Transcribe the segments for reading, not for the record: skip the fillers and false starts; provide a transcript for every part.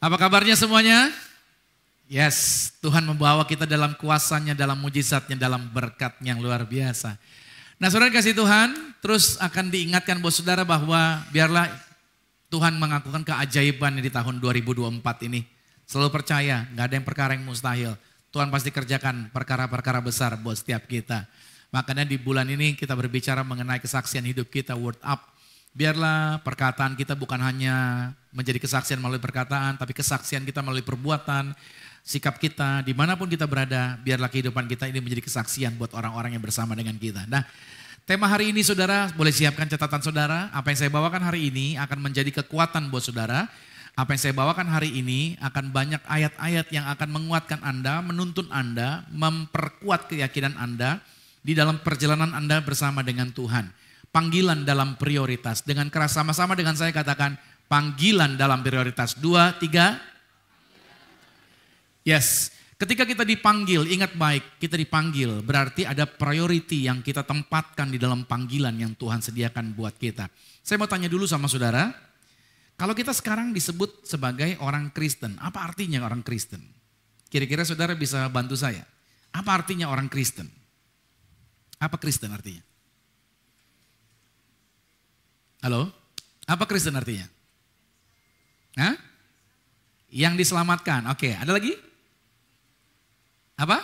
Apa kabarnya semuanya? Yes, Tuhan membawa kita dalam kuasanya, dalam mujizatnya, dalam berkatnya yang luar biasa. Nah saudara kasih Tuhan, terus akan diingatkan buat saudara bahwa biarlah Tuhan mengakukan keajaiban di tahun 2024 ini. Selalu percaya, gak ada yang perkara yang mustahil. Tuhan pasti kerjakan perkara-perkara besar buat setiap kita. Makanya di bulan ini kita berbicara mengenai kesaksian hidup kita, word up. Biarlah perkataan kita bukan hanya menjadi kesaksian melalui perkataan, tapi kesaksian kita melalui perbuatan, sikap kita, dimanapun kita berada, biarlah kehidupan kita ini menjadi kesaksian buat orang-orang yang bersama dengan kita. Nah, tema hari ini saudara, boleh siapkan catatan saudara, apa yang saya bawakan hari ini akan menjadi kekuatan buat saudara. Apa yang saya bawakan hari ini akan banyak ayat-ayat yang akan menguatkan Anda, menuntun Anda, memperkuat keyakinan Anda di dalam perjalanan Anda bersama dengan Tuhan. Panggilan dalam prioritas. Dengan keras sama-sama dengan saya katakan panggilan dalam prioritas. 2, 3. Yes. Ketika kita dipanggil, ingat baik, kita dipanggil berarti ada priority yang kita tempatkan di dalam panggilan yang Tuhan sediakan buat kita. Saya mau tanya dulu sama saudara, kalau kita sekarang disebut sebagai orang Kristen, apa artinya orang Kristen? Kira-kira saudara bisa bantu saya. Apa artinya orang Kristen? Apa Kristen artinya? Halo? Apa Kristen artinya? Hah? Yang diselamatkan. Oke, ada lagi? Apa?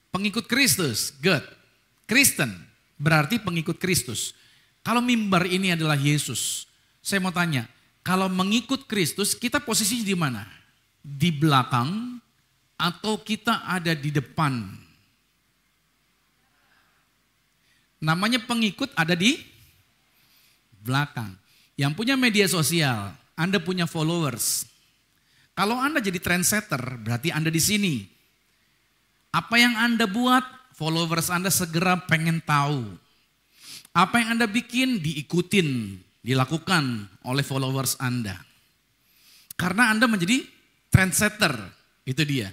Pengikut Kristus. Good. Kristen berarti pengikut Kristus. Kalau mimbar ini adalah Yesus, saya mau tanya, kalau mengikut Kristus kita posisinya di mana? Di belakang atau kita ada di depan? Namanya pengikut ada di belakang. Yang punya media sosial, Anda punya followers. Kalau Anda jadi trendsetter, berarti Anda di sini. Apa yang Anda buat, followers Anda segera pengen tahu. Apa yang Anda bikin, diikutin, dilakukan oleh followers Anda. Karena Anda menjadi trendsetter, itu dia.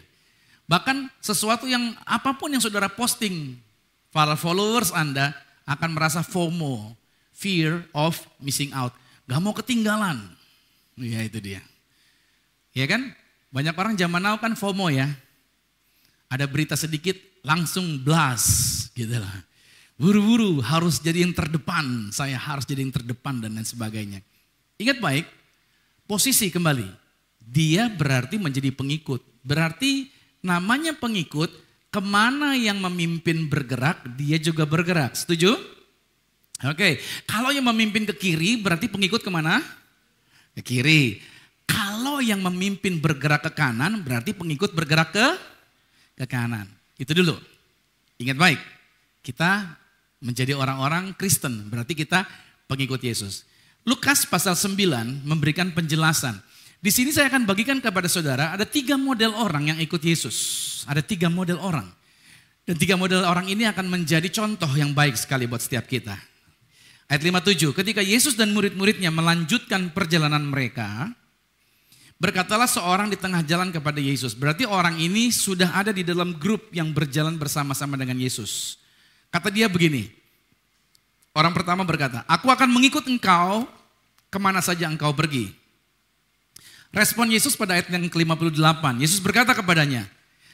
Bahkan sesuatu yang apapun yang saudara posting, para followers Anda akan merasa FOMO. Fear of missing out. Gak mau ketinggalan. Ya itu dia. Ya kan? Banyak orang zaman now kan FOMO ya. Ada berita sedikit langsung blast gitu lah. Buru-buru harus jadi yang terdepan. Saya harus jadi yang terdepan dan lain sebagainya. Ingat baik, posisi kembali. Dia berarti menjadi pengikut. Berarti namanya pengikut, kemana yang memimpin bergerak, dia juga bergerak. Setuju? Oke, kalau yang memimpin ke kiri berarti pengikut kemana? Ke kiri. Kalau yang memimpin bergerak ke kanan berarti pengikut bergerak ke kanan. Itu dulu. Ingat baik, kita menjadi orang-orang Kristen berarti kita pengikut Yesus. Lukas pasal 9 memberikan penjelasan. Di sini saya akan bagikan kepada saudara ada 3 model orang yang ikut Yesus. Ada 3 model orang. Dan 3 model orang ini akan menjadi contoh yang baik sekali buat setiap kita. Ayat 57, ketika Yesus dan murid-muridnya melanjutkan perjalanan mereka, berkatalah seorang di tengah jalan kepada Yesus. Berarti orang ini sudah ada di dalam grup yang berjalan bersama-sama dengan Yesus. Kata dia begini, orang pertama berkata, aku akan mengikut engkau kemana saja engkau pergi. Respon Yesus pada ayat yang ke-58, Yesus berkata kepadanya,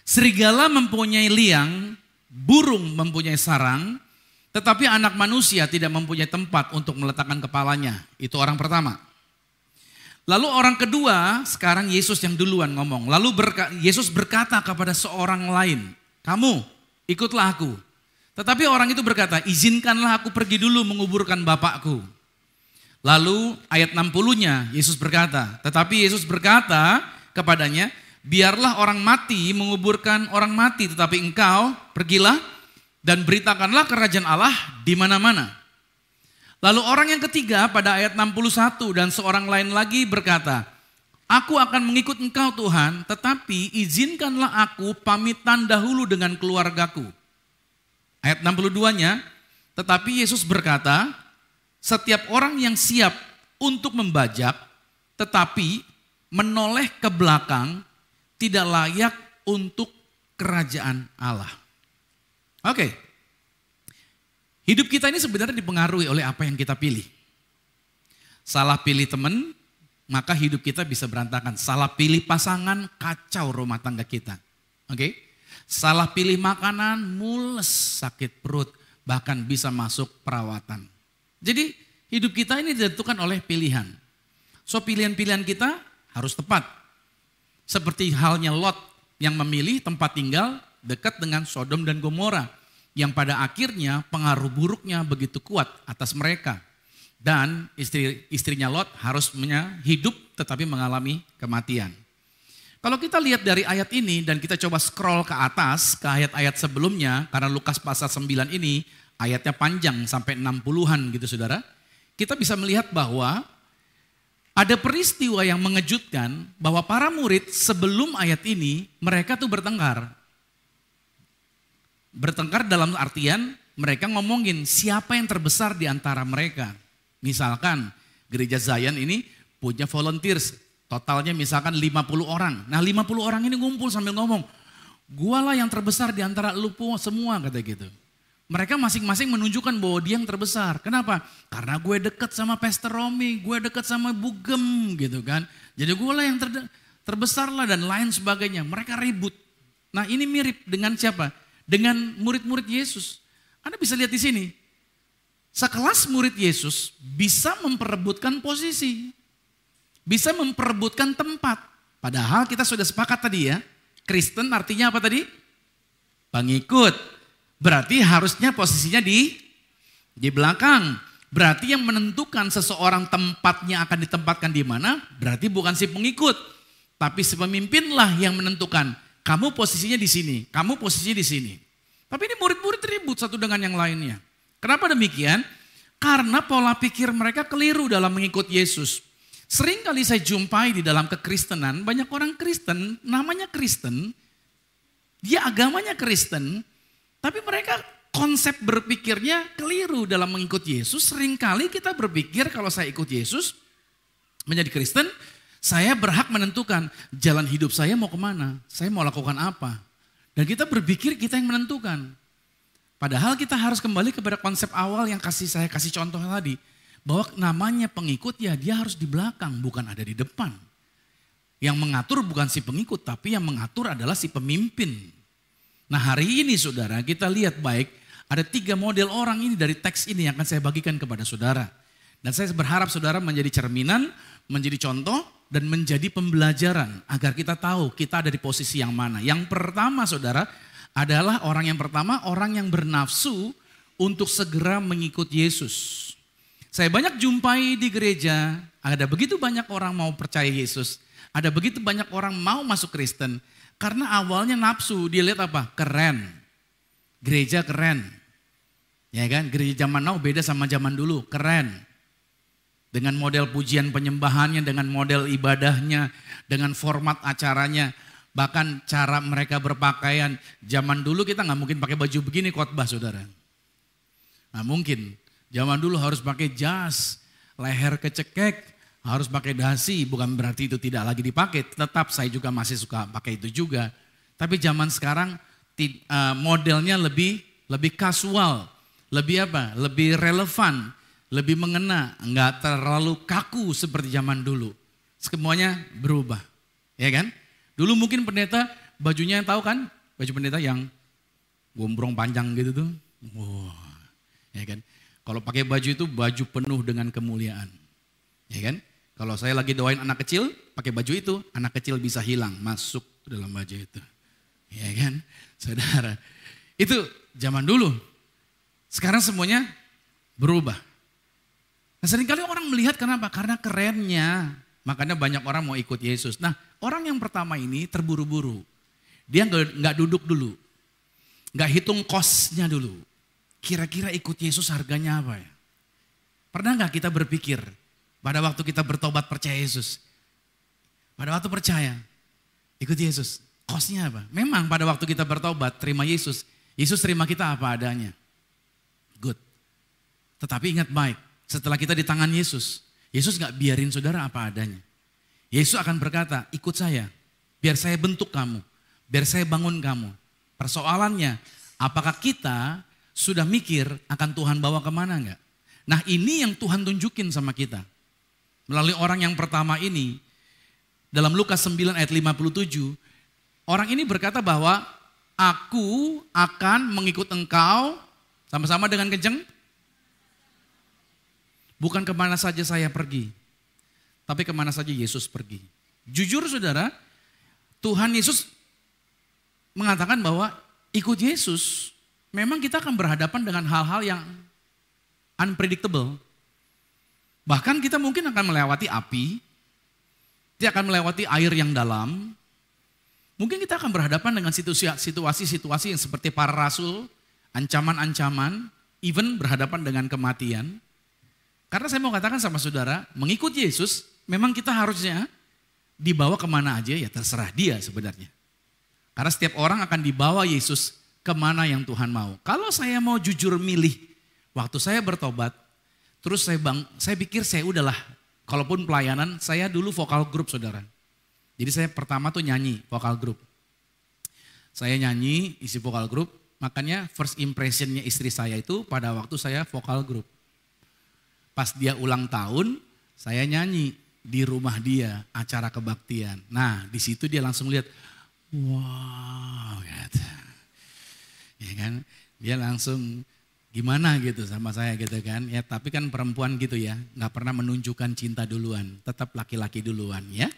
serigala mempunyai liang, burung mempunyai sarang, tetapi anak manusia tidak mempunyai tempat untuk meletakkan kepalanya. Itu orang pertama. Lalu orang kedua, sekarang Yesus yang duluan ngomong. Lalu Yesus berkata kepada seorang lain, kamu ikutlah aku. Tetapi orang itu berkata, izinkanlah aku pergi dulu menguburkan bapakku. Lalu ayat 60-nya Yesus berkata, tetapi Yesus berkata kepadanya, biarlah orang mati menguburkan orang mati, tetapi engkau pergilah dan beritakanlah kerajaan Allah di mana-mana. Lalu orang yang ketiga pada ayat 61 dan seorang lain lagi berkata, aku akan mengikut engkau Tuhan, tetapi izinkanlah aku pamitan dahulu dengan keluargaku. Ayat 62-nya, tetapi Yesus berkata, setiap orang yang siap untuk membajak, tetapi menoleh ke belakang, tidak layak untuk kerajaan Allah. Oke, hidup kita ini sebenarnya dipengaruhi oleh apa yang kita pilih. Salah pilih teman, maka hidup kita bisa berantakan. Salah pilih pasangan, kacau rumah tangga kita. Oke? Salah pilih makanan, mules, sakit perut, bahkan bisa masuk perawatan. Jadi hidup kita ini ditentukan oleh pilihan. So pilihan-pilihan kita harus tepat. Seperti halnya Lot yang memilih tempat tinggal dekat dengan Sodom dan Gomora. Yang pada akhirnya pengaruh buruknya begitu kuat atas mereka. Dan istrinya Lot harusnya hidup tetapi mengalami kematian. Kalau kita lihat dari ayat ini dan kita coba scroll ke atas ke ayat-ayat sebelumnya. Karena Lukas pasal 9 ini ayatnya panjang sampai 60-an gitu saudara. Kita bisa melihat bahwa ada peristiwa yang mengejutkan bahwa para murid sebelum ayat ini mereka tuh bertengkar. Bertengkar dalam artian mereka ngomongin siapa yang terbesar di antara mereka. Misalkan gereja Zion ini punya volunteers, totalnya misalkan 50 orang. Nah 50 orang ini ngumpul sambil ngomong, gualah yang terbesar di antara lu semua kata gitu. Mereka masing-masing menunjukkan bahwa dia yang terbesar. Kenapa? Karena gue deket sama Pastor Romi, gue deket sama Bugem gitu kan. Jadi gue lah yang terbesar lah dan lain sebagainya. Mereka ribut. Nah ini mirip dengan siapa? Dengan murid-murid Yesus. Anda bisa lihat di sini. Sekelas murid Yesus bisa memperebutkan posisi. Bisa memperebutkan tempat. Padahal kita sudah sepakat tadi ya. Kristen artinya apa tadi? Pengikut. Berarti harusnya posisinya di belakang. Berarti yang menentukan seseorang tempatnya akan ditempatkan di mana, berarti bukan si pengikut. Tapi si pemimpinlah yang menentukan. Kamu posisinya di sini, kamu posisinya di sini. Tapi ini murid-murid ribut satu dengan yang lainnya. Kenapa demikian? Karena pola pikir mereka keliru dalam mengikut Yesus. Sering kali saya jumpai di dalam kekristenan, banyak orang Kristen, namanya Kristen, dia agamanya Kristen, tapi mereka konsep berpikirnya keliru dalam mengikut Yesus. Seringkali kita berpikir kalau saya ikut Yesus, menjadi Kristen, saya berhak menentukan jalan hidup saya mau kemana, saya mau lakukan apa. Dan kita berpikir kita yang menentukan. Padahal kita harus kembali kepada konsep awal yang saya kasih contoh tadi. Bahwa namanya pengikut ya dia harus di belakang, bukan ada di depan. Yang mengatur bukan si pengikut, tapi yang mengatur adalah si pemimpin. Nah hari ini saudara kita lihat baik, ada 3 model orang ini dari teks ini yang akan saya bagikan kepada saudara. Dan saya berharap saudara menjadi cerminan, menjadi contoh, dan menjadi pembelajaran agar kita tahu kita ada di posisi yang mana. Yang pertama saudara adalah orang yang bernafsu untuk segera mengikut Yesus. Saya banyak jumpai di gereja, ada begitu banyak orang mau percaya Yesus, ada begitu banyak orang mau masuk Kristen. Karena awalnya nafsu, dia lihat apa? Keren, gereja keren. Ya kan, gereja zaman now beda sama zaman dulu, keren. Dengan model pujian penyembahannya, dengan model ibadahnya, dengan format acaranya. Bahkan cara mereka berpakaian. Zaman dulu kita gak mungkin pakai baju begini khotbah saudara. Nah mungkin. Zaman dulu harus pakai jas, leher kecekek, harus pakai dasi. Bukan berarti itu tidak lagi dipakai. Tetap saya juga masih suka pakai itu juga. Tapi zaman sekarang modelnya lebih kasual. Lebih apa? Lebih relevan. Lebih mengena, enggak terlalu kaku seperti zaman dulu. Semuanya berubah, ya kan? Dulu mungkin pendeta bajunya tahu kan? Baju pendeta yang gombrong panjang gitu tuh. Wah, ya kan? Kalau pakai baju itu baju penuh dengan kemuliaan, ya kan? Kalau saya lagi doain anak kecil, pakai baju itu, anak kecil bisa hilang masuk ke dalam baju itu, ya kan? Saudara, itu zaman dulu. Sekarang semuanya berubah. Nah, seringkali orang melihat kenapa? Karena kerennya. Makanya banyak orang mau ikut Yesus. Nah orang yang pertama ini terburu-buru. Dia gak duduk dulu. Gak hitung kosnya dulu. Kira-kira ikut Yesus harganya apa ya? Pernah gak kita berpikir pada waktu kita bertobat percaya Yesus? Pada waktu percaya ikut Yesus. Kosnya apa? Memang pada waktu kita bertobat terima Yesus. Yesus terima kita apa adanya. Good. Tetapi ingat baik. Setelah kita di tangan Yesus, Yesus gak biarin saudara apa adanya. Yesus akan berkata, ikut saya, biar saya bentuk kamu, biar saya bangun kamu. Persoalannya, apakah kita sudah mikir akan Tuhan bawa kemana enggak? Nah ini yang Tuhan tunjukin sama kita. melalui orang yang pertama ini, dalam Lukas 9 ayat 57, orang ini berkata bahwa aku akan mengikut engkau, sama-sama dengan kenceng, bukan kemana saja saya pergi, tapi kemana saja Yesus pergi. Jujur saudara, Tuhan Yesus mengatakan bahwa ikut Yesus, memang kita akan berhadapan dengan hal-hal yang unpredictable. Bahkan kita mungkin akan melewati api, kita akan melewati air yang dalam. Mungkin kita akan berhadapan dengan situasi-situasi yang seperti para rasul, ancaman-ancaman, even berhadapan dengan kematian. Karena saya mau katakan sama saudara, mengikut Yesus memang kita harusnya dibawa kemana aja ya terserah dia sebenarnya. Karena setiap orang akan dibawa Yesus kemana yang Tuhan mau. Kalau saya mau jujur milih, waktu saya bertobat, terus saya pikir saya udahlah, kalaupun pelayanan, saya dulu vokal grup saudara. Jadi saya pertama tuh nyanyi vokal grup. Saya nyanyi isi vokal grup, makanya first impressionnya istri saya itu pada waktu saya vokal grup. Pas dia ulang tahun, saya nyanyi di rumah dia, acara kebaktian. Nah di situ dia langsung lihat, wow gitu. Ya kan, dia langsung gimana gitu sama saya gitu kan. Ya tapi kan perempuan gitu ya, gak pernah menunjukkan cinta duluan, tetap laki-laki duluan ya.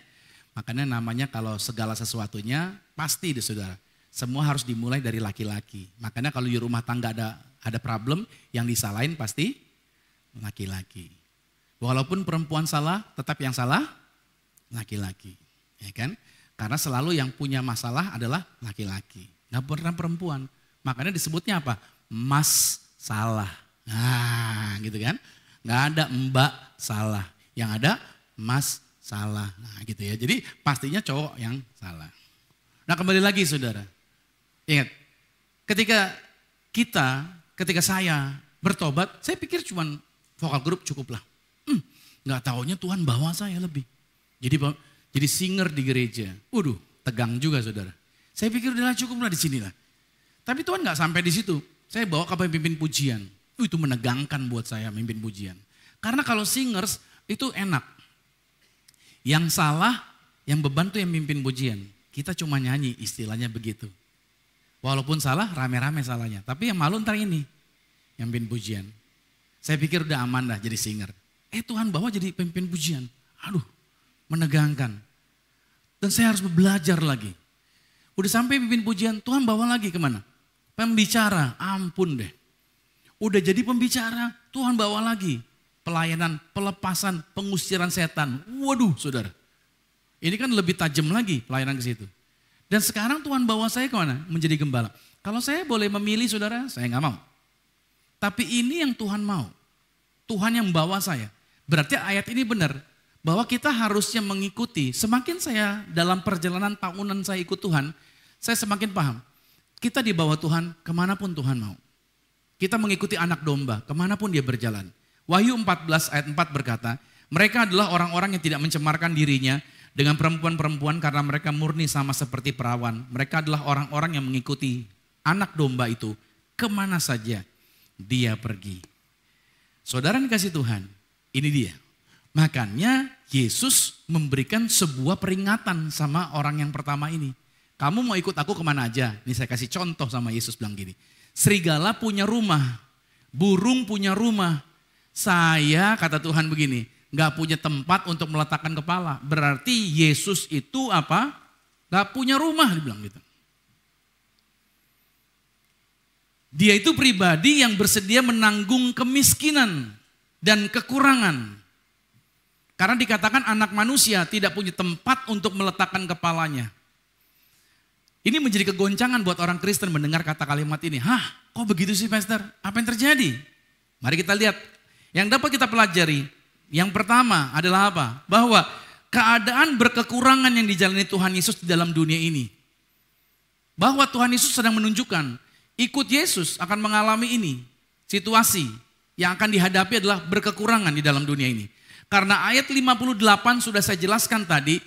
Makanya namanya kalau segala sesuatunya pasti deh saudara. Semua harus dimulai dari laki-laki. Makanya kalau di rumah tangga ada problem, yang disalahin pasti laki-laki. Walaupun perempuan salah, tetap yang salah laki-laki. Ya kan? Karena selalu yang punya masalah adalah laki-laki. Gak pernah perempuan. Makanya disebutnya apa? Mas salah. Nah gitu kan. Gak ada mbak salah. Yang ada mas salah. Nah gitu ya. Jadi pastinya cowok yang salah. Nah kembali lagi saudara. Ingat. Ketika saya bertobat. Saya pikir cuma vokal grup cukuplah. Gak taunya Tuhan bawa saya lebih. Jadi singer di gereja. Waduh tegang juga saudara. Saya pikir udah cukuplah di sini lah. Tapi Tuhan gak sampai di situ. Saya bawa ke pemimpin pujian. Itu menegangkan buat saya memimpin pujian. Karena kalau singers itu enak. Yang salah, yang beban tuh yang mimpin pujian. Kita cuma nyanyi, istilahnya begitu. Walaupun salah, rame-rame salahnya. Tapi yang malu ntar ini, yang mimpin pujian. Saya pikir udah aman dah jadi singer. Tuhan bawa jadi pemimpin pujian. Aduh, menegangkan. Dan saya harus belajar lagi. Udah sampai pimpin pujian, Tuhan bawa lagi kemana? Pembicara, ampun deh. Udah jadi pembicara, Tuhan bawa lagi. Pelayanan, pelepasan, pengusiran setan. Waduh saudara. Ini kan lebih tajam lagi pelayanan ke situ. Dan sekarang Tuhan bawa saya kemana? Menjadi gembala. Kalau saya boleh memilih saudara, saya gak mau. Tapi ini yang Tuhan mau. Tuhan yang bawa saya. Berarti ayat ini benar. Bahwa kita harusnya mengikuti. Semakin saya dalam perjalanan tahunan saya ikut Tuhan, saya semakin paham. Kita dibawa Tuhan kemanapun Tuhan mau. Kita mengikuti anak domba kemanapun dia berjalan. Wahyu 14 ayat 4 berkata, mereka adalah orang-orang yang tidak mencemarkan dirinya dengan perempuan-perempuan karena mereka murni sama seperti perawan. Mereka adalah orang-orang yang mengikuti anak domba itu kemana saja dia pergi. Saudara dikasih Tuhan, ini dia. Makanya Yesus memberikan sebuah peringatan sama orang yang pertama ini. Kamu mau ikut aku kemana aja? Ini saya kasih contoh sama Yesus bilang gini. Serigala punya rumah, burung punya rumah. Saya kata Tuhan begini, gak punya tempat untuk meletakkan kepala. Berarti Yesus itu apa? Gak punya rumah, dibilang gitu. Dia itu pribadi yang bersedia menanggung kemiskinan dan kekurangan. Karena dikatakan anak manusia tidak punya tempat untuk meletakkan kepalanya. Ini menjadi kegoncangan buat orang Kristen mendengar kata kalimat ini. Hah, kok begitu sih pastor? Apa yang terjadi? Mari kita lihat. Yang dapat kita pelajari, yang pertama adalah apa? Bahwa keadaan berkekurangan yang dijalani Tuhan Yesus di dalam dunia ini. Bahwa Tuhan Yesus sedang menunjukkan, ikut Yesus akan mengalami ini. Situasi yang akan dihadapi adalah berkekurangan di dalam dunia ini. Karena ayat 58 sudah saya jelaskan tadi,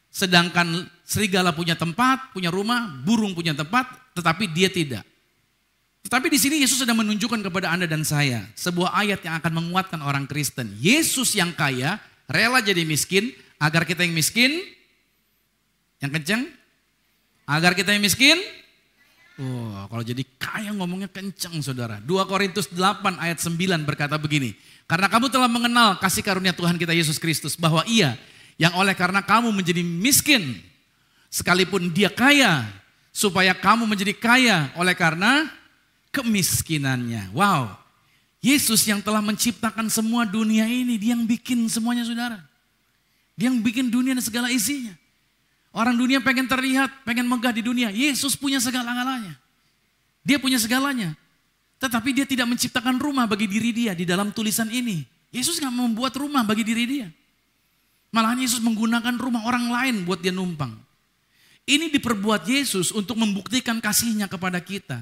sedangkan serigala punya tempat, punya rumah, burung punya tempat, tetapi dia tidak. Tetapi di sini Yesus sedang menunjukkan kepada Anda dan saya sebuah ayat yang akan menguatkan orang Kristen. Yesus yang kaya Rela jadi miskin agar kita yang miskin, yang kenceng, agar kita yang miskin. Kalau jadi kaya ngomongnya kenceng saudara. 2 Korintus 8 ayat 9 berkata begini. Karena kamu telah mengenal kasih karunia Tuhan kita Yesus Kristus, bahwa Ia yang oleh karena kamu menjadi miskin, sekalipun Dia kaya, supaya kamu menjadi kaya oleh karena kemiskinannya. Wow, Yesus yang telah menciptakan semua dunia ini, Dia yang bikin semuanya saudara. Dia yang bikin dunia dan segala isinya. Orang dunia pengen terlihat, pengen megah di dunia. Yesus punya segala-galanya. Dia punya segalanya. Tetapi Dia tidak menciptakan rumah bagi diri Dia di dalam tulisan ini. Yesus gak membuat rumah bagi diri Dia. Malahan Yesus menggunakan rumah orang lain buat Dia numpang. Ini diperbuat Yesus untuk membuktikan kasih-Nya kepada kita.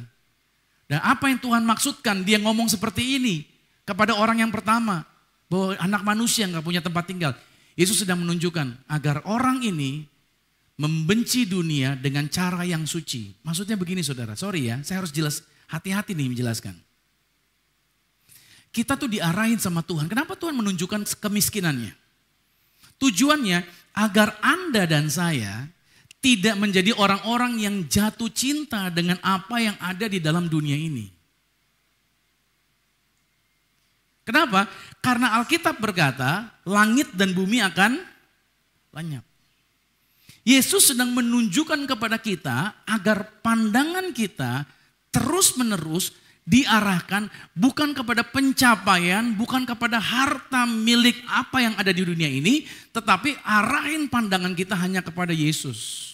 Dan apa yang Tuhan maksudkan, Dia ngomong seperti ini kepada orang yang pertama. Bahwa anak manusia gak punya tempat tinggal. Yesus sedang menunjukkan agar orang ini membenci dunia dengan cara yang suci. Maksudnya begini saudara, sorry ya, saya harus jelas, hati-hati nih menjelaskan. Kita tuh diarahin sama Tuhan. Kenapa Tuhan menunjukkan kemiskinannya? Tujuannya agar Anda dan saya tidak menjadi orang-orang yang jatuh cinta dengan apa yang ada di dalam dunia ini. Kenapa? Karena Alkitab berkata, langit dan bumi akan lenyap. Yesus sedang menunjukkan kepada kita agar pandangan kita terus-menerus diarahkan bukan kepada pencapaian, bukan kepada harta milik apa yang ada di dunia ini, tetapi arahin pandangan kita hanya kepada Yesus.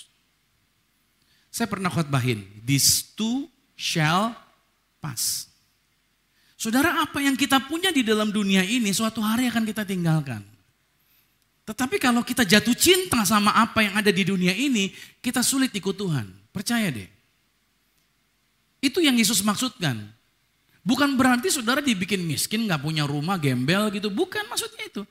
Saya pernah khotbahin, this too shall pass. Saudara, apa yang kita punya di dalam dunia ini suatu hari akan kita tinggalkan. Tetapi kalau kita jatuh cinta sama apa yang ada di dunia ini, kita sulit ikut Tuhan. Percaya deh. Itu yang Yesus maksudkan. Bukan berarti saudara dibikin miskin, gak punya rumah, gembel gitu. Bukan maksudnya itu.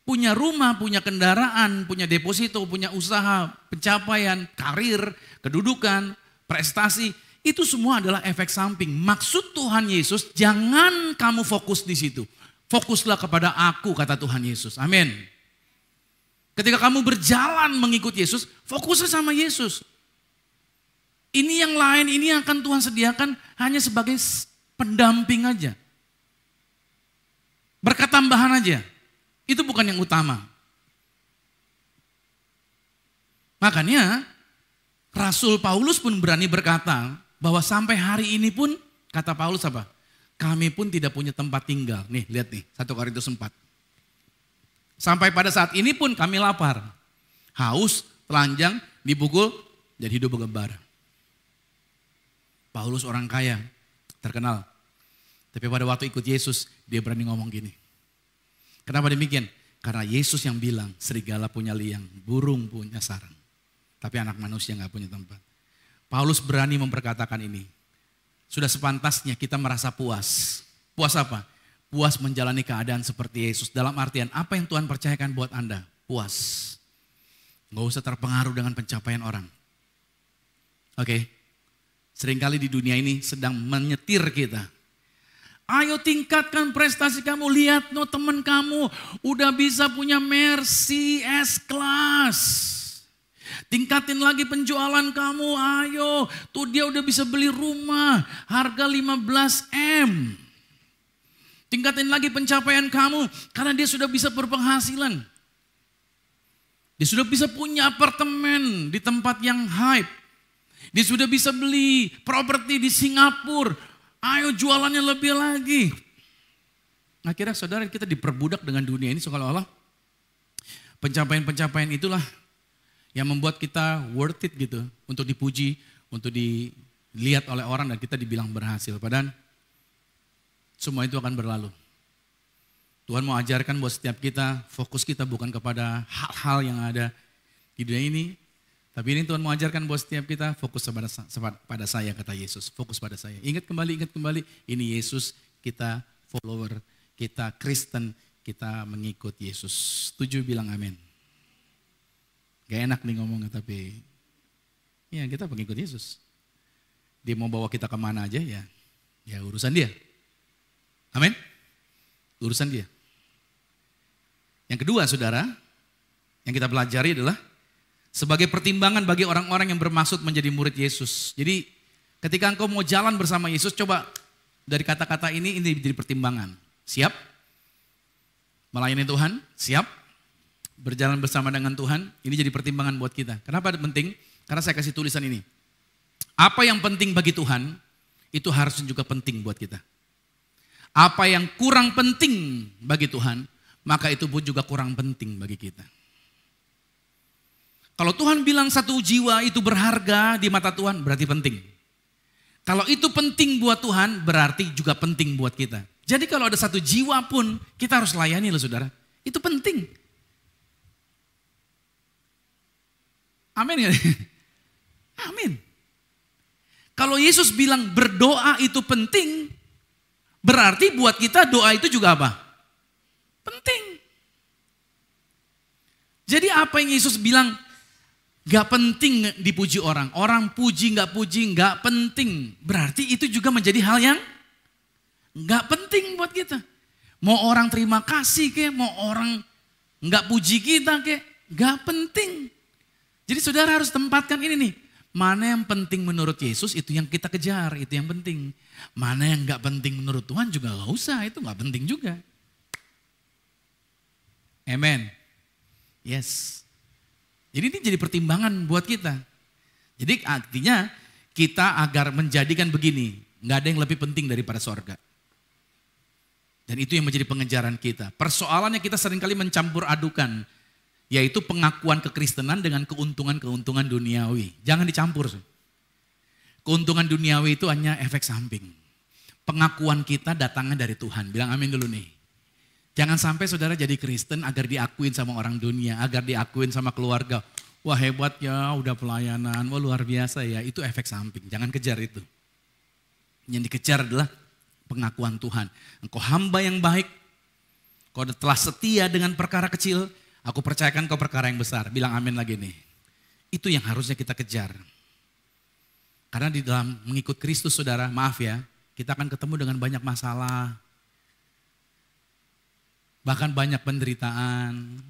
Punya rumah, punya kendaraan, punya deposito, punya usaha, pencapaian, karir, kedudukan, prestasi. Itu semua adalah efek samping. Maksud Tuhan Yesus, jangan kamu fokus di situ. Fokuslah kepada aku, kata Tuhan Yesus. Amin. Ketika kamu berjalan mengikut Yesus, fokuslah sama Yesus. Ini yang lain, ini yang akan Tuhan sediakan hanya sebagai pendamping aja. Berkat tambahan aja. Itu bukan yang utama. Makanya Rasul Paulus pun berani berkata bahwa sampai hari ini pun, kata Paulus apa? Kami pun tidak punya tempat tinggal. Nih lihat nih 1 Korintus 4. Sampai pada saat ini pun kami lapar, haus, telanjang, dipukul, dan hidup bergembara. Paulus orang kaya, terkenal. Tapi pada waktu ikut Yesus, dia berani ngomong gini. Kenapa demikian? Karena Yesus yang bilang, serigala punya liang, burung punya sarang. Tapi anak manusia gak punya tempat. Paulus berani memperkatakan ini. Sudah sepantasnya kita merasa puas. Puas apa? Puas menjalani keadaan seperti Yesus. Dalam artian apa yang Tuhan percayakan buat Anda? Puas. Gak usah terpengaruh dengan pencapaian orang. Oke. Seringkali di dunia ini sedang menyetir kita. Ayo tingkatkan prestasi kamu. Lihat no teman kamu udah bisa punya Mercy S-Class. Tingkatin lagi penjualan kamu. Ayo. Tuh dia udah bisa beli rumah. Harga 15 M. Tingkatin lagi pencapaian kamu karena dia sudah bisa berpenghasilan. Dia sudah bisa punya apartemen di tempat yang hype. Dia sudah bisa beli properti di Singapura. Ayo jualannya lebih lagi. Akhirnya saudara kita diperbudak dengan dunia ini seolah-olah pencapaian-pencapaian itulah yang membuat kita worth it gitu. Untuk dipuji, untuk dilihat oleh orang dan kita dibilang berhasil. Padahal semua itu akan berlalu. Tuhan mau ajarkan buat setiap kita, fokus kita bukan kepada hal-hal yang ada di dunia ini. Tapi ini Tuhan mau ajarkan buat setiap kita, fokus pada saya, kata Yesus. Fokus pada saya. Ingat kembali, ini Yesus, kita follower, kita Kristen, kita mengikut Yesus. Setuju bilang amin. Gak enak nih ngomongnya tapi ya kita pengikut Yesus. Dia mau bawa kita kemana aja ya urusan dia. Amin. Urusan dia. Yang kedua saudara, yang kita pelajari adalah sebagai pertimbangan bagi orang-orang yang bermaksud menjadi murid Yesus. Jadi ketika engkau mau jalan bersama Yesus, coba dari kata-kata ini jadi pertimbangan. Siap melayani Tuhan? Siap berjalan bersama dengan Tuhan? Ini jadi pertimbangan buat kita. Kenapa penting? Karena saya kasih tulisan ini. Apa yang penting bagi Tuhan, itu harusnya juga penting buat kita. Apa yang kurang penting bagi Tuhan, maka itu pun juga kurang penting bagi kita. Kalau Tuhan bilang satu jiwa itu berharga di mata Tuhan, berarti penting. Kalau itu penting buat Tuhan, berarti juga penting buat kita. Jadi kalau ada satu jiwa pun, kita harus layani loh saudara. Itu penting. Amin. Amin. Kalau Yesus bilang berdoa itu penting, berarti buat kita doa itu juga apa? Penting. Jadi apa yang Yesus bilang, gak penting dipuji orang. Orang puji gak penting. Berarti itu juga menjadi hal yang gak penting buat kita. Mau orang terima kasih kek, mau orang gak puji kita kek, gak penting. Jadi saudara harus tempatkan ini nih. Mana yang penting menurut Yesus itu yang kita kejar, itu yang penting. Mana yang gak penting menurut Tuhan juga gak usah, itu gak penting juga. Amen. Yes. Jadi ini jadi pertimbangan buat kita. Jadi artinya kita agar menjadikan begini, gak ada yang lebih penting daripada sorga. Dan itu yang menjadi pengejaran kita. Persoalannya kita seringkali mencampur adukan, yaitu pengakuan kekristenan dengan keuntungan-keuntungan duniawi. Jangan dicampur. Keuntungan duniawi itu hanya efek samping. Pengakuan kita datangnya dari Tuhan. Bilang amin dulu nih. Jangan sampai saudara jadi Kristen agar diakuin sama orang dunia, agar diakuin sama keluarga. Wah hebat ya, udah pelayanan, wah luar biasa ya. Itu efek samping, jangan kejar itu. Yang dikejar adalah pengakuan Tuhan. Engkau hamba yang baik, kau telah setia dengan perkara kecil, aku percayakan kau perkara yang besar. Bilang amin lagi nih. Itu yang harusnya kita kejar. Karena di dalam mengikut Kristus saudara, maaf ya, kita akan ketemu dengan banyak masalah. Bahkan banyak penderitaan.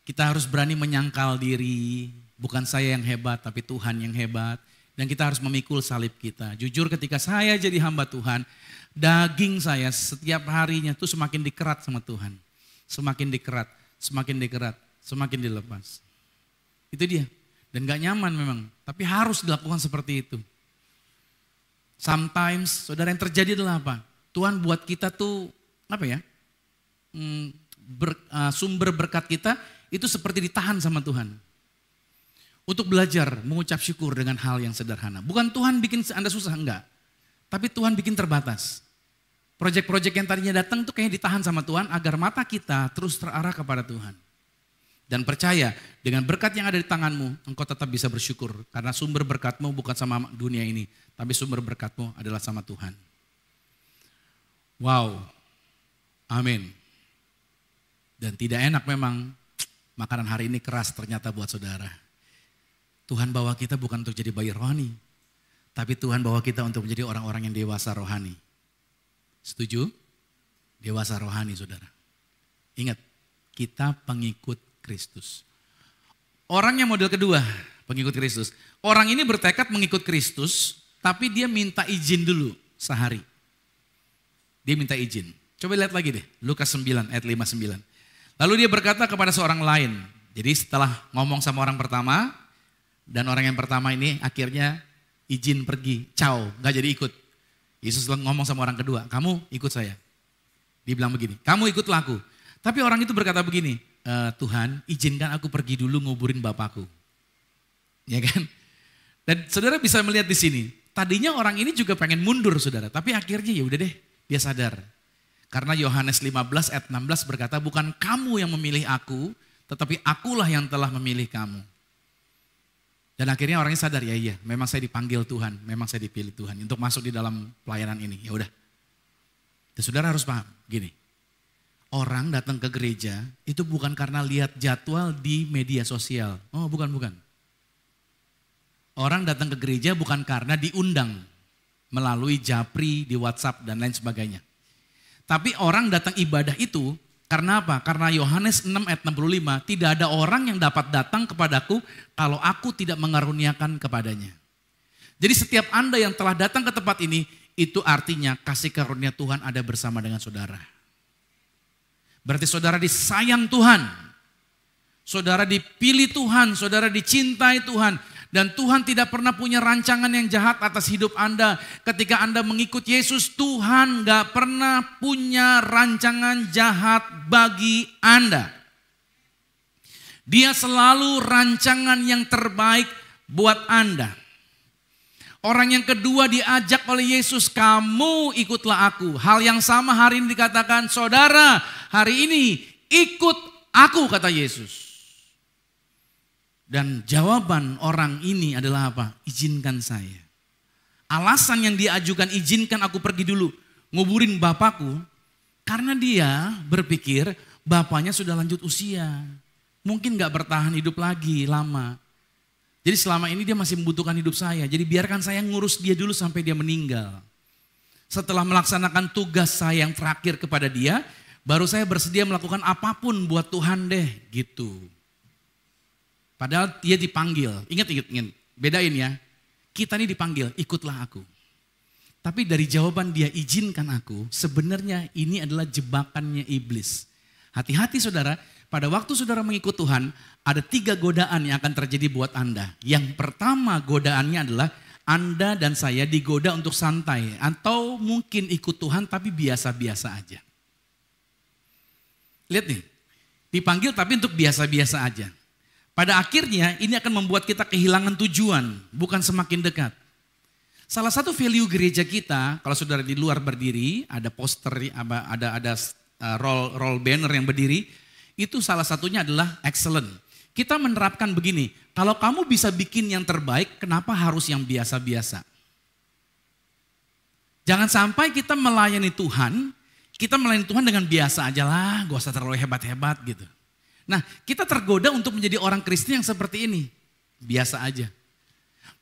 Kita harus berani menyangkal diri. Bukan saya yang hebat, tapi Tuhan yang hebat. Dan kita harus memikul salib kita. Jujur ketika saya jadi hamba Tuhan, daging saya setiap harinya tuh semakin dikerat sama Tuhan. Semakin dikerat, semakin dilepas. Itu dia. Dan gak nyaman memang, tapi harus dilakukan seperti itu. Sometimes, saudara yang terjadi adalah apa? Tuhan buat kita tuh, apa ya? Sumber berkat kita itu seperti ditahan sama Tuhan. Untuk belajar mengucap syukur dengan hal yang sederhana. Bukan Tuhan bikin Anda susah, enggak. Tapi Tuhan bikin terbatas. Proyek-proyek yang tadinya datang tuh kayaknya ditahan sama Tuhan agar mata kita terus terarah kepada Tuhan. Dan percaya dengan berkat yang ada di tanganmu, engkau tetap bisa bersyukur. Karena sumber berkatmu bukan sama dunia ini, tapi sumber berkatmu adalah sama Tuhan. Wow, amin. Dan tidak enak memang, makanan hari ini keras ternyata buat saudara. Tuhan bawa kita bukan untuk jadi bayi rohani, tapi Tuhan bawa kita untuk menjadi orang-orang yang dewasa rohani. Setuju? Dewasa rohani saudara. Ingat, kita pengikut Kristus. Orang yang model kedua, pengikut Kristus. Orang ini bertekad mengikut Kristus, tapi dia minta izin dulu sehari. Dia minta izin. Coba lihat lagi deh, Lukas 9 ayat 59. Lalu dia berkata kepada seorang lain. Jadi setelah ngomong sama orang pertama, dan orang yang pertama ini akhirnya izin pergi, ciao, gak jadi ikut. Yesus ngomong sama orang kedua, kamu ikut saya. Dia bilang begini, kamu ikutlah aku. Tapi orang itu berkata begini, Tuhan izinkan aku pergi dulu nguburin bapakku. Ya kan? Dan saudara bisa melihat di sini, tadinya orang ini juga pengen mundur saudara, tapi akhirnya ya udah deh, dia sadar. Karena Yohanes 15 ayat 16 berkata, bukan kamu yang memilih aku, tetapi akulah yang telah memilih kamu. Dan akhirnya orangnya sadar, ya iya, memang saya dipanggil Tuhan, memang saya dipilih Tuhan untuk masuk di dalam pelayanan ini. Ya udah. Dan saudara harus paham, gini. Orang datang ke gereja itu bukan karena lihat jadwal di media sosial. Oh, bukan. Orang datang ke gereja bukan karena diundang melalui japri di WhatsApp dan lain sebagainya. Tapi orang datang ibadah itu Karena apa? Karena Yohanes 6 ayat 65, tidak ada orang yang dapat datang kepadaku kalau aku tidak mengaruniakan kepadanya. Jadi setiap Anda yang telah datang ke tempat ini, itu artinya kasih karunia Tuhan ada bersama dengan saudara. Berarti saudara disayang Tuhan. Saudara dipilih Tuhan, saudara dicintai Tuhan. Dan Tuhan tidak pernah punya rancangan yang jahat atas hidup Anda. Ketika Anda mengikut Yesus, Tuhan gak pernah punya rancangan jahat bagi Anda. Dia selalu rancangan yang terbaik buat Anda. Orang yang kedua diajak oleh Yesus, kamu ikutlah aku. Hal yang sama hari ini dikatakan, saudara hari ini ikut aku, kata Yesus. Dan jawaban orang ini adalah apa? Izinkan saya. Alasan yang dia ajukan, izinkan aku pergi dulu nguburin bapakku. Karena dia berpikir bapaknya sudah lanjut usia. Mungkin gak bertahan hidup lagi lama. Jadi selama ini dia masih membutuhkan hidup saya. Jadi biarkan saya ngurus dia dulu sampai dia meninggal. Setelah melaksanakan tugas saya yang terakhir kepada dia, baru saya bersedia melakukan apapun buat Tuhan deh gitu. Padahal dia dipanggil, ingat, bedain ya. Kita ini dipanggil, ikutlah aku. Tapi dari jawaban dia izinkan aku, sebenarnya ini adalah jebakannya iblis. Hati-hati saudara, pada waktu saudara mengikut Tuhan, ada 3 godaan yang akan terjadi buat Anda. Yang pertama godaannya adalah Anda dan saya digoda untuk santai. Atau mungkin ikut Tuhan tapi biasa-biasa aja. Lihat nih, dipanggil tapi untuk biasa-biasa aja. Pada akhirnya ini akan membuat kita kehilangan tujuan, bukan semakin dekat. Salah satu value gereja kita, kalau saudara di luar berdiri, ada poster, ada roll banner yang berdiri, itu salah satunya adalah excellent. Kita menerapkan begini, kalau kamu bisa bikin yang terbaik, kenapa harus yang biasa-biasa? Jangan sampai kita melayani Tuhan dengan biasa aja lah, gak usah terlalu hebat-hebat gitu. Nah, kita tergoda untuk menjadi orang Kristen yang seperti ini. Biasa aja.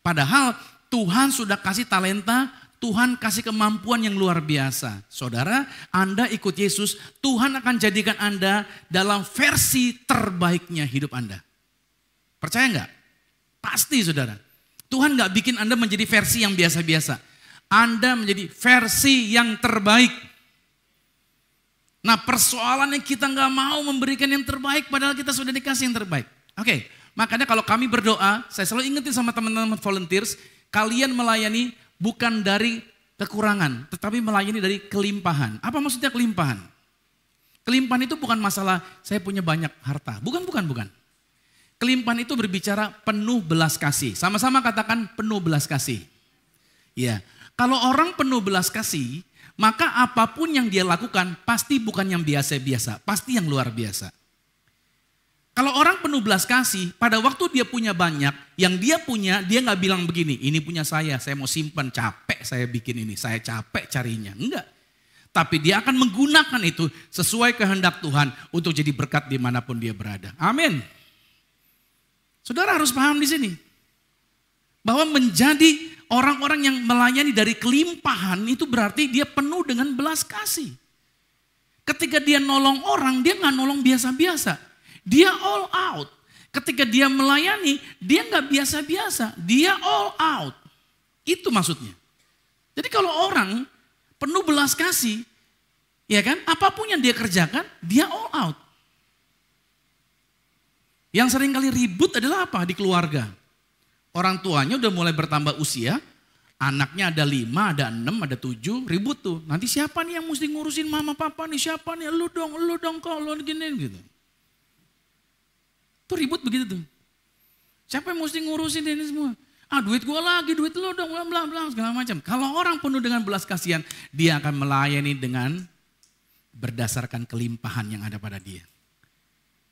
Padahal Tuhan sudah kasih talenta, Tuhan kasih kemampuan yang luar biasa. Saudara, Anda ikut Yesus, Tuhan akan jadikan Anda dalam versi terbaiknya hidup Anda. Percaya enggak? Pasti saudara. Tuhan enggak bikin Anda menjadi versi yang biasa-biasa. Anda menjadi versi yang terbaik. Nah persoalannya kita gak mau memberikan yang terbaik padahal kita sudah dikasih yang terbaik. Oke, makanya kalau kami berdoa, saya selalu ingetin sama teman-teman volunteers, kalian melayani bukan dari kekurangan, tetapi melayani dari kelimpahan. Apa maksudnya kelimpahan? Kelimpahan itu bukan masalah saya punya banyak harta, bukan. Kelimpahan itu berbicara penuh belas kasih, sama-sama katakan penuh belas kasih. Ya, kalau orang penuh belas kasih, maka apapun yang dia lakukan pasti bukan yang biasa-biasa, pasti yang luar biasa. Kalau orang penuh belas kasih, pada waktu dia punya banyak, yang dia punya dia gak bilang begini, ini punya saya mau simpan, capek saya bikin ini, saya capek carinya. Enggak. Tapi dia akan menggunakan itu sesuai kehendak Tuhan untuk jadi berkat dimanapun dia berada. Amin. Saudara harus paham di sini. Bahwa menjadi orang-orang yang melayani dari kelimpahan itu berarti dia penuh dengan belas kasih. Ketika dia nolong orang, dia gak nolong biasa-biasa. Dia all out. Ketika dia melayani, dia gak biasa-biasa. Dia all out. Itu maksudnya. Jadi kalau orang penuh belas kasih, ya kan, apapun yang dia kerjakan, dia all out. Yang sering kali ribut adalah apa di keluarga? Orang tuanya udah mulai bertambah usia, anaknya ada 5, ada 6, ada 7, ribut tuh. Nanti siapa nih yang mesti ngurusin mama papa nih, siapa nih, lu dong kalau gini gitu. Tuh ribut begitu tuh. Siapa yang mesti ngurusin ini semua? Duit gua lagi, duit lu dong, bla segala macam. Kalau orang penuh dengan belas kasihan, dia akan melayani dengan berdasarkan kelimpahan yang ada pada dia.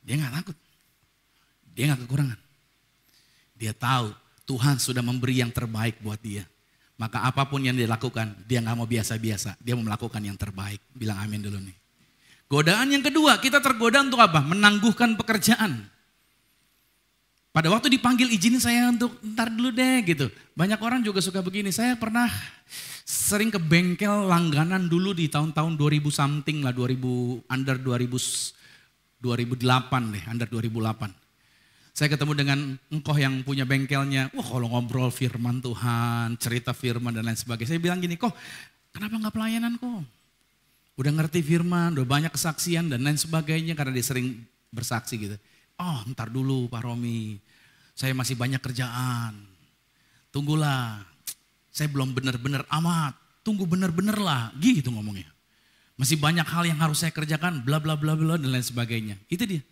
Dia gak takut. Dia gak kekurangan. Dia tahu Tuhan sudah memberi yang terbaik buat dia. Maka apapun yang dia lakukan, dia gak mau biasa-biasa. Dia mau melakukan yang terbaik. Bilang amin dulu nih. Godaan yang kedua, kita tergoda untuk apa? Menangguhkan pekerjaan. Pada waktu dipanggil izinin saya untuk ntar dulu deh gitu. Banyak orang juga suka begini. Saya Sering ke bengkel langganan dulu di tahun-tahun 2000 something lah, 2000 under 2008 deh, under 2008. Saya ketemu dengan engkoh yang punya bengkelnya. Wah, kalau ngobrol firman Tuhan, cerita firman dan lain sebagainya. Saya bilang gini, kok kenapa nggak pelayanan kok? Udah ngerti firman, udah banyak kesaksian dan lain sebagainya karena dia sering bersaksi gitu. Oh, ntar dulu Pak Romi, saya masih banyak kerjaan. Tunggulah, saya belum benar-benar amat. Tunggu benar-benar lah, gitu ngomongnya. Masih banyak hal yang harus saya kerjakan, bla bla bla bla dan lain sebagainya. Itu dia.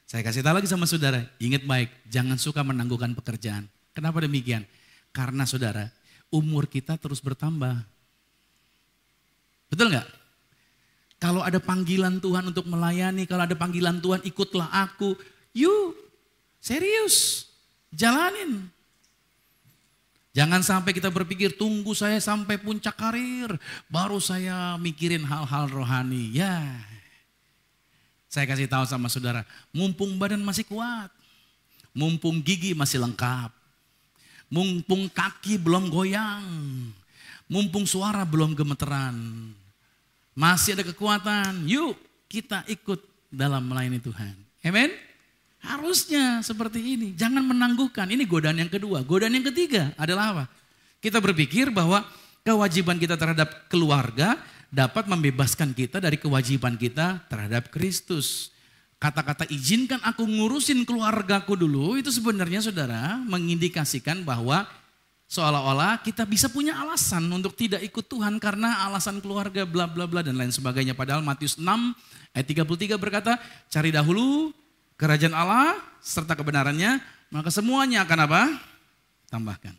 Saya kasih tahu lagi sama saudara, ingat baik, jangan suka menangguhkan pekerjaan. Kenapa demikian? Karena saudara, umur kita terus bertambah. Betul nggak? Kalau ada panggilan Tuhan untuk melayani, kalau ada panggilan Tuhan ikutlah aku. Yuk, serius, jalanin. Jangan sampai kita berpikir tunggu saya sampai puncak karir, baru saya mikirin hal-hal rohani. Ya, saya kasih tahu sama saudara, mumpung badan masih kuat, mumpung gigi masih lengkap, mumpung kaki belum goyang, mumpung suara belum gemeteran, masih ada kekuatan, yuk kita ikut dalam melayani Tuhan. Amen? Harusnya seperti ini, jangan menangguhkan. Ini godaan yang kedua. Godaan yang ketiga adalah apa? Kita berpikir bahwa kewajiban kita terhadap keluarga dapat membebaskan kita dari kewajiban kita terhadap Kristus. Kata-kata izinkan aku ngurusin keluargaku dulu, itu sebenarnya saudara mengindikasikan bahwa seolah-olah kita bisa punya alasan untuk tidak ikut Tuhan karena alasan keluarga bla bla bla dan lain sebagainya. Padahal Matius 6 ayat 33 berkata, cari dahulu kerajaan Allah serta kebenarannya, maka semuanya akan apa? Tambahkan.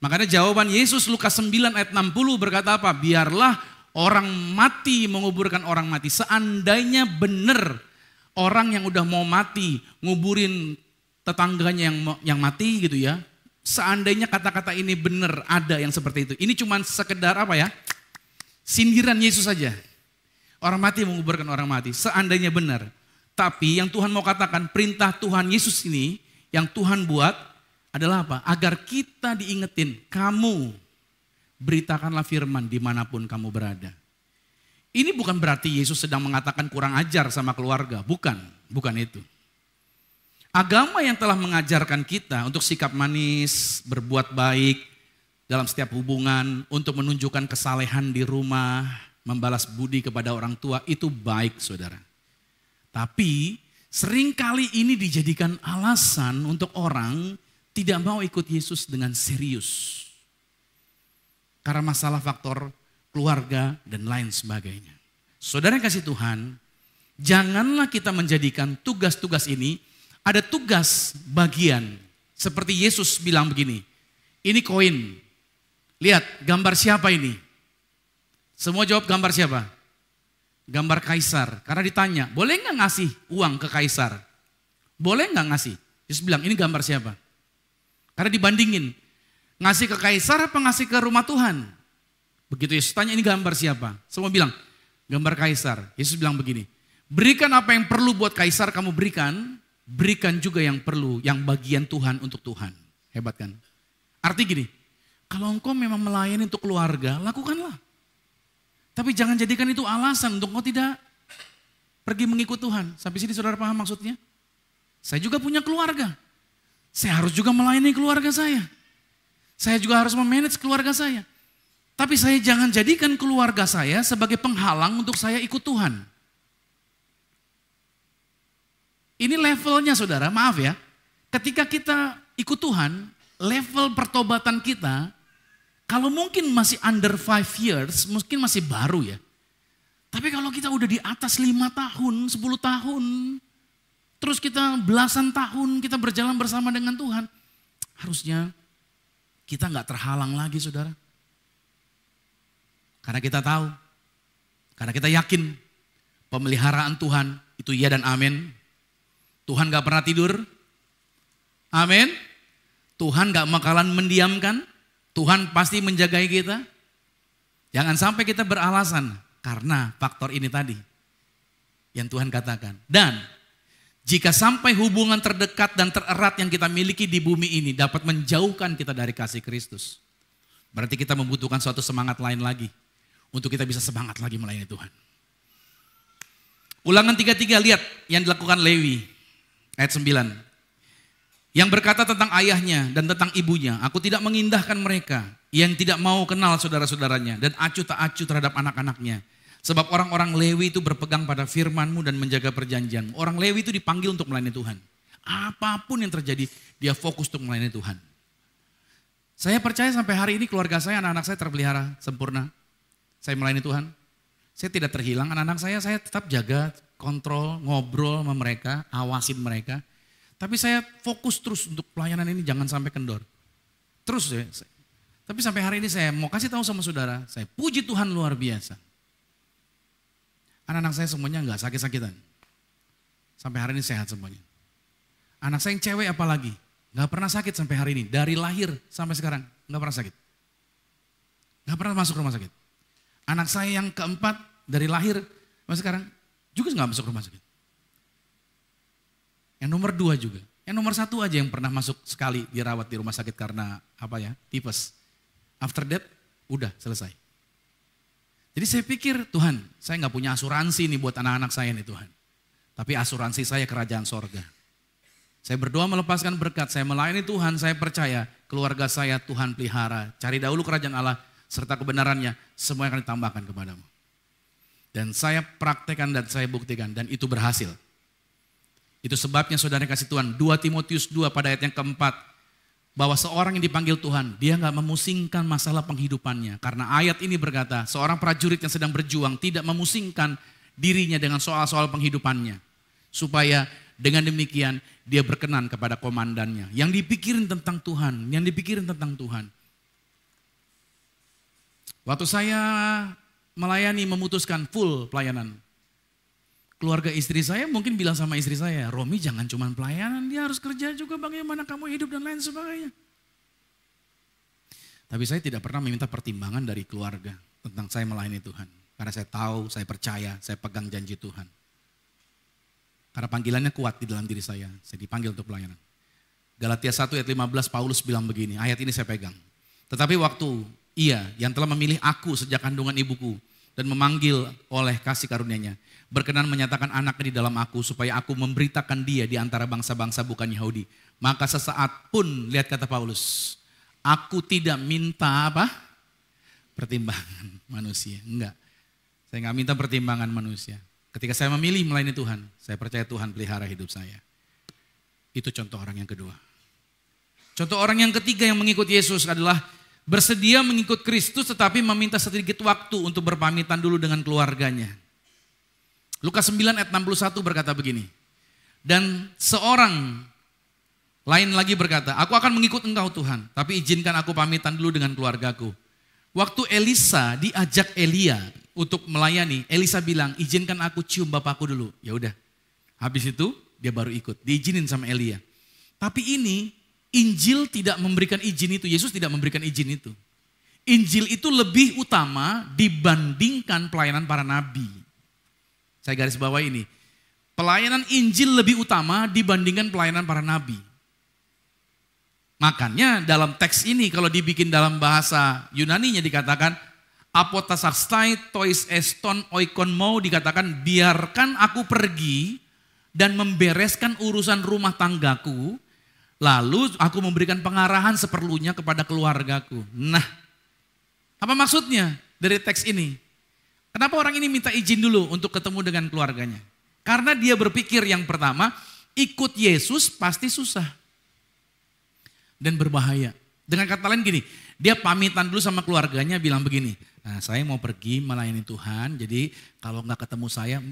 Makanya jawaban Yesus Lukas 9 ayat 60 berkata apa? Biarlah orang mati menguburkan orang mati. Seandainya benar orang yang udah mau mati nguburin tetangganya yang mati gitu ya. Seandainya kata-kata ini benar ada yang seperti itu. Ini cuma sekedar apa ya? Sindiran Yesus saja. Orang mati menguburkan orang mati. Seandainya benar. Tapi yang Tuhan mau katakan, perintah Tuhan Yesus ini yang Tuhan buat adalah apa? Agar kita diingetin, kamu beritakanlah firman dimanapun kamu berada. Ini bukan berarti Yesus sedang mengatakan kurang ajar sama keluarga, bukan itu. Agama yang telah mengajarkan kita untuk sikap manis, berbuat baik dalam setiap hubungan, untuk menunjukkan kesalehan di rumah, membalas budi kepada orang tua, itu baik saudara. Tapi seringkali ini dijadikan alasan untuk orang tidak mau ikut Yesus dengan serius. Karena masalah faktor keluarga dan lain sebagainya. Saudara yang kasih Tuhan, janganlah kita menjadikan tugas-tugas ini ada tugas bagian. Seperti Yesus bilang begini, ini koin, lihat gambar siapa ini? Semua jawab gambar siapa? Gambar kaisar. Karena ditanya, boleh nggak ngasih uang ke kaisar? Boleh nggak ngasih? Yesus bilang, ini gambar siapa? Karena dibandingin, ngasih ke kaisar apa ngasih ke rumah Tuhan? Begitu Yesus tanya, ini gambar siapa? Semua bilang, gambar kaisar. Yesus bilang begini, berikan apa yang perlu buat kaisar kamu berikan juga yang perlu, yang bagian Tuhan untuk Tuhan. Hebat kan? Arti gini, kalau engkau memang melayani untuk keluarga, lakukanlah. Tapi jangan jadikan itu alasan untuk engkau tidak pergi mengikut Tuhan. Sampai sini saudara paham maksudnya? Saya juga punya keluarga. Saya harus juga melayani keluarga saya. Saya juga harus memanage keluarga saya. Tapi saya jangan jadikan keluarga saya sebagai penghalang untuk saya ikut Tuhan. Ini levelnya saudara, maaf ya. Ketika kita ikut Tuhan, level pertobatan kita, kalau mungkin masih under 5 years, mungkin masih baru ya. Tapi kalau kita udah di atas 5 tahun, 10 tahun, terus kita belasan tahun kita berjalan bersama dengan Tuhan, harusnya kita gak terhalang lagi saudara. Karena kita tahu, karena kita yakin pemeliharaan Tuhan itu iya dan amin. Tuhan gak pernah tidur, amin. Tuhan gak bakalan mendiamkan. Tuhan pasti menjagai kita. Jangan sampai kita beralasan karena faktor ini tadi yang Tuhan katakan. Dan jika sampai hubungan terdekat dan tererat yang kita miliki di bumi ini dapat menjauhkan kita dari kasih Kristus, Berarti kita membutuhkan suatu semangat lain lagi. Untuk kita bisa semangat lagi melayani Tuhan. Ulangan 33, lihat yang dilakukan Lewi. Ayat 9. Yang berkata tentang ayahnya dan tentang ibunya, aku tidak mengindahkan mereka yang tidak mau kenal saudara-saudaranya dan acuh tak acuh terhadap anak-anaknya. Sebab orang-orang Lewi itu berpegang pada firman-Mu dan menjaga perjanjian. Orang Lewi itu dipanggil untuk melayani Tuhan. Apapun yang terjadi, dia fokus untuk melayani Tuhan. Saya percaya sampai hari ini keluarga saya, anak-anak saya terpelihara sempurna. Saya melayani Tuhan. Saya tidak terhilang, anak-anak saya tetap jaga, kontrol, ngobrol sama mereka, awasin mereka. Tapi saya fokus terus untuk pelayanan ini jangan sampai kendor. Terus ya. Tapi sampai hari ini saya mau kasih tahu sama saudara, saya puji Tuhan luar biasa. Anak-anak saya semuanya enggak sakit-sakitan. Sampai hari ini sehat semuanya. Anak saya yang cewek apalagi, enggak pernah sakit sampai hari ini. Dari lahir sampai sekarang, enggak pernah sakit. Enggak pernah masuk rumah sakit. Anak saya yang keempat dari lahir sampai sekarang juga enggak masuk rumah sakit. Yang nomor 2 juga. Yang nomor 1 aja yang pernah masuk sekali dirawat di rumah sakit karena tipes. After that, udah selesai. Jadi saya pikir Tuhan, saya gak punya asuransi nih buat anak-anak saya nih Tuhan. Tapi asuransi saya kerajaan sorga. Saya berdoa melepaskan berkat, saya melayani Tuhan, saya percaya keluarga saya Tuhan pelihara. Cari dahulu kerajaan Allah serta kebenarannya, semua akan ditambahkan kepadamu. Dan saya praktekkan dan saya buktikan dan itu berhasil. Itu sebabnya saudara kasih Tuhan, 2 Timotius 2 pada ayat yang keempat, bahwa seorang yang dipanggil Tuhan, dia gak memusingkan masalah penghidupannya. Karena ayat ini berkata, seorang prajurit yang sedang berjuang tidak memusingkan dirinya dengan soal-soal penghidupannya. Supaya dengan demikian dia berkenan kepada komandannya. Yang dipikirin tentang Tuhan, Waktu saya melayani, memutuskan full pelayanan. Keluarga istri saya mungkin bilang sama istri saya, Romi jangan cuma pelayanan, dia harus kerja juga bagaimana kamu hidup dan lain sebagainya. Tapi saya tidak pernah meminta pertimbangan dari keluarga tentang saya melayani Tuhan. Karena saya tahu, saya percaya, saya pegang janji Tuhan. Karena panggilannya kuat di dalam diri saya dipanggil untuk pelayanan. Galatia 1 ayat 15 Paulus bilang begini, ayat ini saya pegang. Tetapi waktu ia yang telah memilih aku sejak kandungan ibuku dan memanggil oleh kasih karunia-Nya, berkenan menyatakan anaknya di dalam aku supaya aku memberitakan dia di antara bangsa-bangsa bukan Yahudi. Maka sesaat pun, lihat kata Paulus, aku tidak minta pertimbangan manusia. Enggak, saya enggak minta pertimbangan manusia. Ketika saya memilih melayani Tuhan, saya percaya Tuhan pelihara hidup saya. Itu contoh orang yang kedua. Contoh orang yang ketiga yang mengikut Yesus adalah bersedia mengikut Kristus tetapi meminta sedikit waktu untuk berpamitan dulu dengan keluarganya. Lukas 9 ayat 61 berkata begini. Dan seorang lain lagi berkata, aku akan mengikut engkau Tuhan, tapi izinkan aku pamitan dulu dengan keluargaku. Waktu Elisa diajak Elia untuk melayani, Elisa bilang, izinkan aku cium bapakku dulu. Ya udah. Habis itu dia baru ikut, diizinin sama Elia. Tapi ini Injil tidak memberikan izin itu, Yesus tidak memberikan izin itu. Injil itu lebih utama dibandingkan pelayanan para nabi. Saya garis bawah ini, pelayanan Injil lebih utama dibandingkan pelayanan para nabi. Makanya dalam teks ini kalau dibikin dalam bahasa Yunaninya dikatakan, apotasastai tois eston oikon mau, dikatakan biarkan aku pergi dan membereskan urusan rumah tanggaku, lalu aku memberikan pengarahan seperlunya kepada keluargaku. Nah, apa maksudnya dari teks ini? Kenapa orang ini minta izin dulu untuk ketemu dengan keluarganya? Karena dia berpikir yang pertama, ikut Yesus pasti susah dan berbahaya. Dengan kata lain gini, dia pamitan dulu sama keluarganya bilang begini, nah saya mau pergi melayani Tuhan, jadi kalau nggak ketemu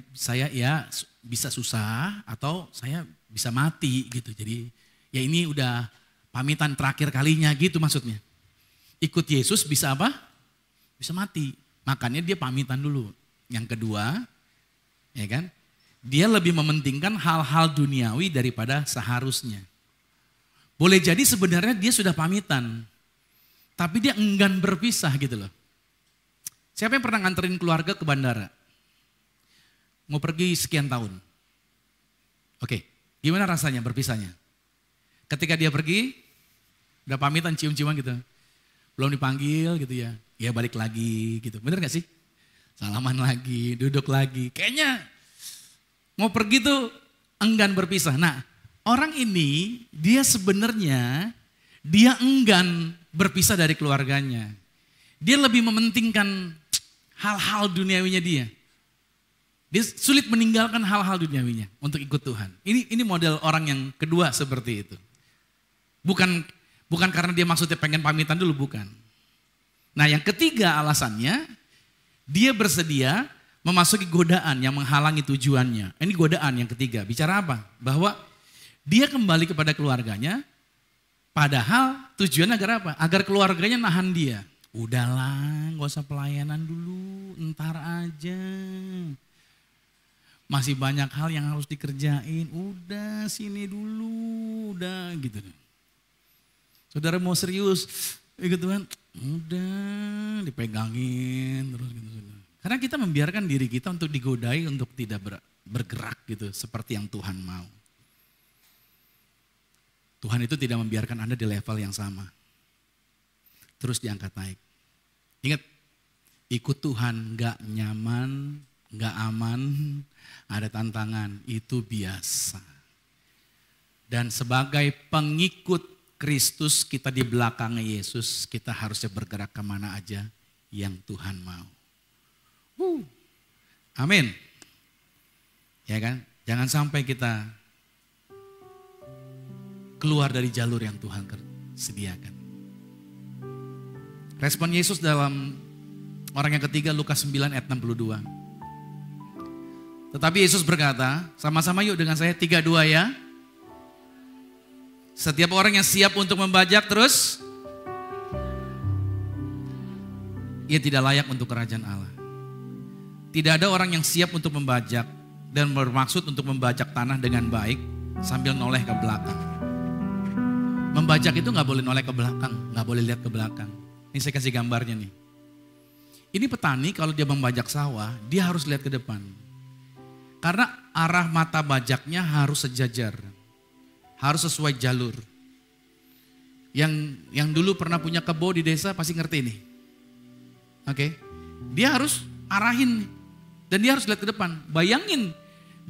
saya ya bisa susah atau saya bisa mati gitu. Jadi ya ini udah pamitan terakhir kalinya gitu maksudnya. Ikut Yesus bisa apa? Bisa mati. Makanya dia pamitan dulu. Yang kedua, ya kan? Dia lebih mementingkan hal-hal duniawi daripada seharusnya. Boleh jadi sebenarnya dia sudah pamitan, tapi dia enggan berpisah gitu loh. Siapa yang pernah nganterin keluarga ke bandara? Mau pergi sekian tahun. Oke, gimana rasanya berpisahnya? Ketika dia pergi, udah pamitan cium-ciuman gitu. belum dipanggil gitu ya. Ya balik lagi gitu, bener gak sih? Salaman lagi, duduk lagi. Kayaknya mau pergi tuh enggan berpisah. Nah orang ini dia sebenarnya dia enggan berpisah dari keluarganya. Dia lebih mementingkan hal-hal duniawinya dia. Dia sulit meninggalkan hal-hal duniawinya untuk ikut Tuhan. Ini model orang yang kedua seperti itu. Bukan karena dia maksudnya pengen pamitan dulu, bukan. Nah yang ketiga alasannya, dia bersedia memasuki godaan yang menghalangi tujuannya. Ini godaan yang ketiga, bicara apa? Bahwa dia kembali kepada keluarganya, padahal tujuannya agar apa? Agar keluarganya nahan dia. Udahlah, gak usah pelayanan dulu, ntar aja. Masih banyak hal yang harus dikerjain, udah sini dulu, udah gitu. Saudara mau serius, ikut Tuhan, udah dipegangin terus gitu. Karena kita membiarkan diri kita untuk digodai untuk tidak bergerak gitu seperti yang Tuhan mau. Tuhan itu tidak membiarkan Anda di level yang sama. Terus diangkat naik. Ingat, ikut Tuhan gak nyaman, gak aman, ada tantangan, itu biasa. Dan sebagai pengikut Kristus, kita di belakang Yesus, kita harusnya bergerak kemana aja yang Tuhan mau. Amin. Ya kan? Jangan sampai kita keluar dari jalur yang Tuhan sediakan. Respon Yesus dalam orang yang ketiga, Lukas 9 ayat 62. Tetapi Yesus berkata, sama-sama yuk dengan saya, 3, 2 ya. Setiap orang yang siap untuk membajak terus, ia tidak layak untuk kerajaan Allah. Tidak ada orang yang siap untuk membajak dan bermaksud untuk membajak tanah dengan baik sambil noleh ke belakang. Membajak itu gak boleh noleh ke belakang, gak boleh lihat ke belakang. Ini saya kasih gambarnya nih. Ini petani kalau dia membajak sawah, dia harus lihat ke depan. Karena arah mata bajaknya harus sejajar. Harus sesuai jalur. Yang dulu pernah punya kebo di desa pasti ngerti nih. Oke. Dia harus arahin nih. Dan dia harus lihat ke depan. Bayangin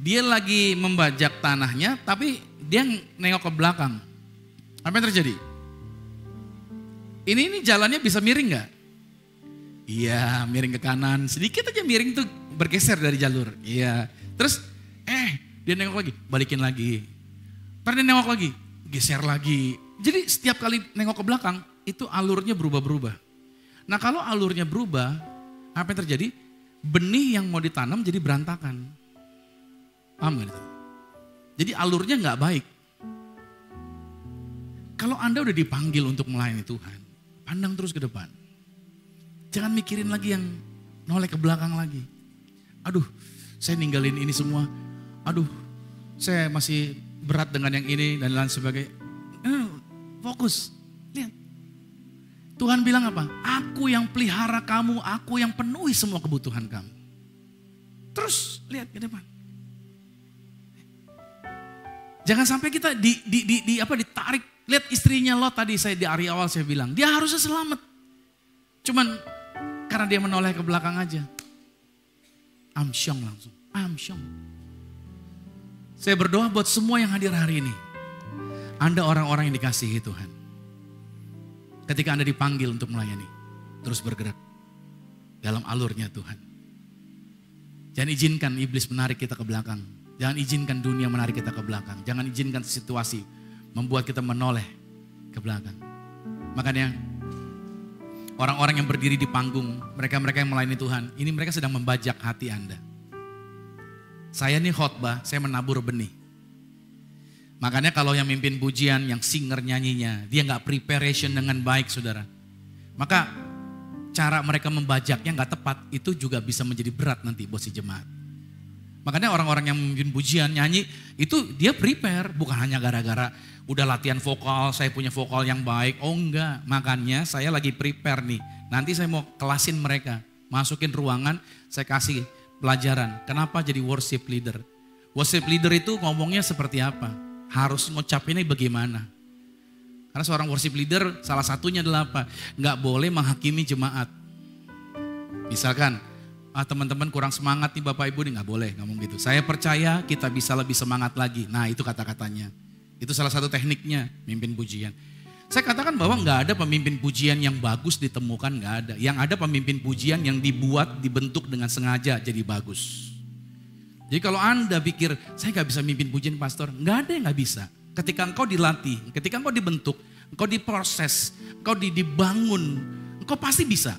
dia lagi membajak tanahnya tapi dia nengok ke belakang. Apa yang terjadi? Ini jalannya bisa miring gak? Iya, miring ke kanan. Sedikit aja miring tuh bergeser dari jalur. Iya. Terus dia nengok lagi, balikin lagi. Ntar dia nengok lagi, geser lagi. Jadi setiap kali nengok ke belakang, itu alurnya berubah-berubah. Nah kalau alurnya berubah, apa yang terjadi? Benih yang mau ditanam jadi berantakan. Paham gak itu? Jadi alurnya gak baik. Kalau Anda udah dipanggil untuk melayani Tuhan, pandang terus ke depan. Jangan mikirin lagi yang noleh ke belakang lagi. Aduh, saya ninggalin ini semua. Aduh, saya masih berat dengan yang ini dan lain sebagainya. Fokus, lihat. Tuhan bilang apa? Aku yang pelihara kamu, aku yang penuhi semua kebutuhan kamu. Terus lihat ke depan. Jangan sampai kita ditarik. Lihat istrinya Lot tadi saya di hari awal saya bilang, dia harusnya selamat. Cuman karena dia menoleh ke belakang aja. Amsyong langsung, amsyong. Saya berdoa buat semua yang hadir hari ini. Anda orang-orang yang dikasihi Tuhan. Ketika Anda dipanggil untuk melayani, terus bergerak dalam alurnya Tuhan. Jangan izinkan iblis menarik kita ke belakang. Jangan izinkan dunia menarik kita ke belakang. Jangan izinkan situasi membuat kita menoleh ke belakang. Makanya orang-orang yang berdiri di panggung, mereka-mereka yang melayani Tuhan, ini mereka sedang membajak hati Anda. Saya nih khotbah, saya menabur benih. Makanya kalau yang mimpin pujian, yang singer nyanyinya, dia gak preparation dengan baik saudara. Maka cara mereka membajaknya gak tepat, itu juga bisa menjadi berat nanti buat si jemaat. Makanya orang-orang yang memimpin pujian, nyanyi, itu dia prepare. Bukan hanya gara-gara udah latihan vokal, saya punya vokal yang baik. Oh enggak, makanya saya lagi prepare nih. Nanti saya mau kelasin mereka, masukin ruangan, saya kasih pelajaran. Kenapa jadi worship leader? Worship leader itu ngomongnya seperti apa? Harus ngucapinnya bagaimana? Karena seorang worship leader salah satunya adalah apa? Nggak boleh menghakimi jemaat. Misalkan, teman-teman kurang semangat nih Bapak Ibu nih, nggak boleh ngomong gitu. Saya percaya kita bisa lebih semangat lagi. Nah itu kata-katanya. Itu salah satu tekniknya mimpin pujian. Saya katakan bahwa nggak ada pemimpin pujian yang bagus ditemukan, nggak ada. Yang ada pemimpin pujian yang dibuat, dibentuk dengan sengaja jadi bagus. Jadi kalau Anda pikir, saya nggak bisa mimpin pujian pastor, nggak ada yang nggak bisa. Ketika engkau dilatih, ketika engkau dibentuk, engkau diproses, engkau dibangun, engkau pasti bisa.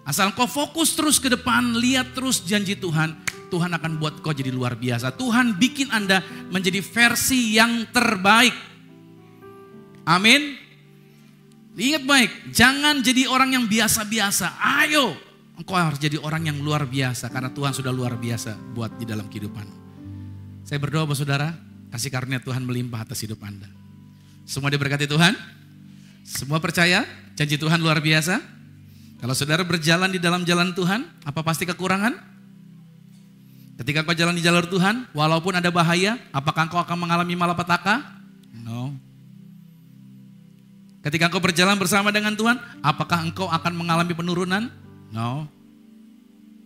Asal engkau fokus terus ke depan, lihat terus janji Tuhan, Tuhan akan buat kau jadi luar biasa. Tuhan bikin Anda menjadi versi yang terbaik. Amin. Ingat baik, jangan jadi orang yang biasa-biasa. Ayo, engkau harus jadi orang yang luar biasa karena Tuhan sudah luar biasa buat di dalam kehidupan. Saya berdoa buat saudara, kasih karunia Tuhan melimpah atas hidup Anda. Semua diberkati Tuhan? Semua percaya janji Tuhan luar biasa? Kalau saudara berjalan di dalam jalan Tuhan, apa pasti kekurangan? Ketika kau jalan di jalur Tuhan, walaupun ada bahaya, apakah kau akan mengalami malapetaka? No. Ketika engkau berjalan bersama dengan Tuhan, apakah engkau akan mengalami penurunan? No.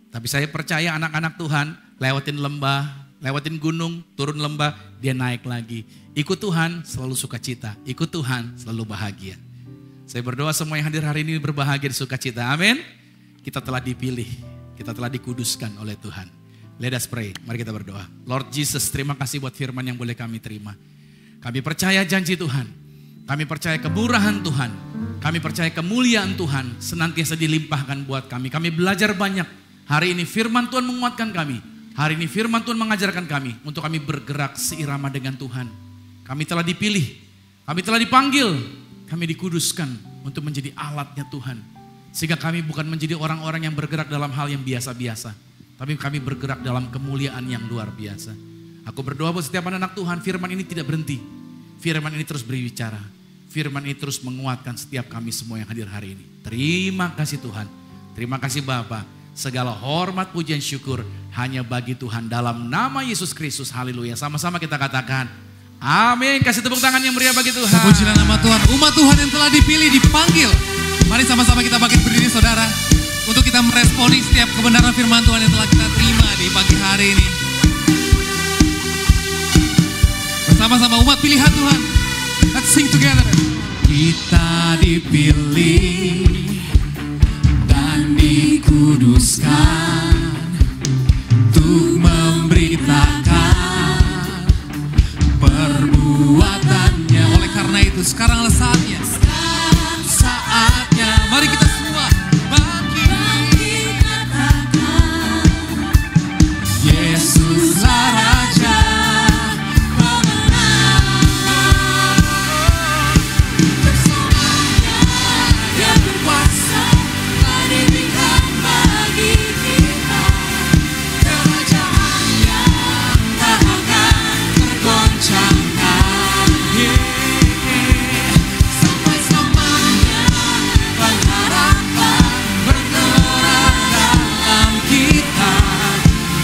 Tapi saya percaya anak-anak Tuhan lewatin lembah, lewatin gunung, turun lembah, dia naik lagi. Ikut Tuhan selalu sukacita, ikut Tuhan selalu bahagia. Saya berdoa semua yang hadir hari ini berbahagia di sukacita. Amin. Kita telah dipilih, kita telah dikuduskan oleh Tuhan. Let us pray, mari kita berdoa. Lord Jesus, terima kasih buat firman yang boleh kami terima. Kami percaya janji Tuhan, kami percaya kemurahan Tuhan, kami percaya kemuliaan Tuhan senantiasa dilimpahkan buat kami. Kami belajar banyak. Hari ini firman Tuhan menguatkan kami. Hari ini firman Tuhan mengajarkan kami untuk kami bergerak seirama dengan Tuhan. Kami telah dipilih, kami telah dipanggil, kami dikuduskan untuk menjadi alatnya Tuhan. Sehingga kami bukan menjadi orang-orang yang bergerak dalam hal yang biasa-biasa, tapi kami bergerak dalam kemuliaan yang luar biasa. Aku berdoa buat setiap anak Tuhan, firman ini tidak berhenti. Firman ini terus berbicara. Firman ini terus menguatkan setiap kami semua yang hadir hari ini. Terima kasih Tuhan. Terima kasih Bapa. Segala hormat, pujian, syukur hanya bagi Tuhan dalam nama Yesus Kristus. Haleluya. Sama-sama kita katakan amin. Kasih tepuk tangan yang meriah bagi Tuhan. Pujilah nama Tuhan. Umat Tuhan yang telah dipilih, dipanggil. Mari sama-sama kita bangkit berdiri saudara. Untuk kita meresponi setiap kebenaran firman Tuhan yang telah kita terima di pagi hari ini. Bersama-sama umat pilihan Tuhan. Let's sing together. Kita dipilih dan dikuduskan untuk memberitakan perbuatannya. Oleh karena itu sekaranglah saatnya. Mari kita semua bangkit katakan Yesuslah Raja pemenang. Bersamanya Dia berkuasa, telah diberikan bagi kita kerajaannya tak akan tergoncangkan. Sampai selamanya pengharapan bergelora dalam kita,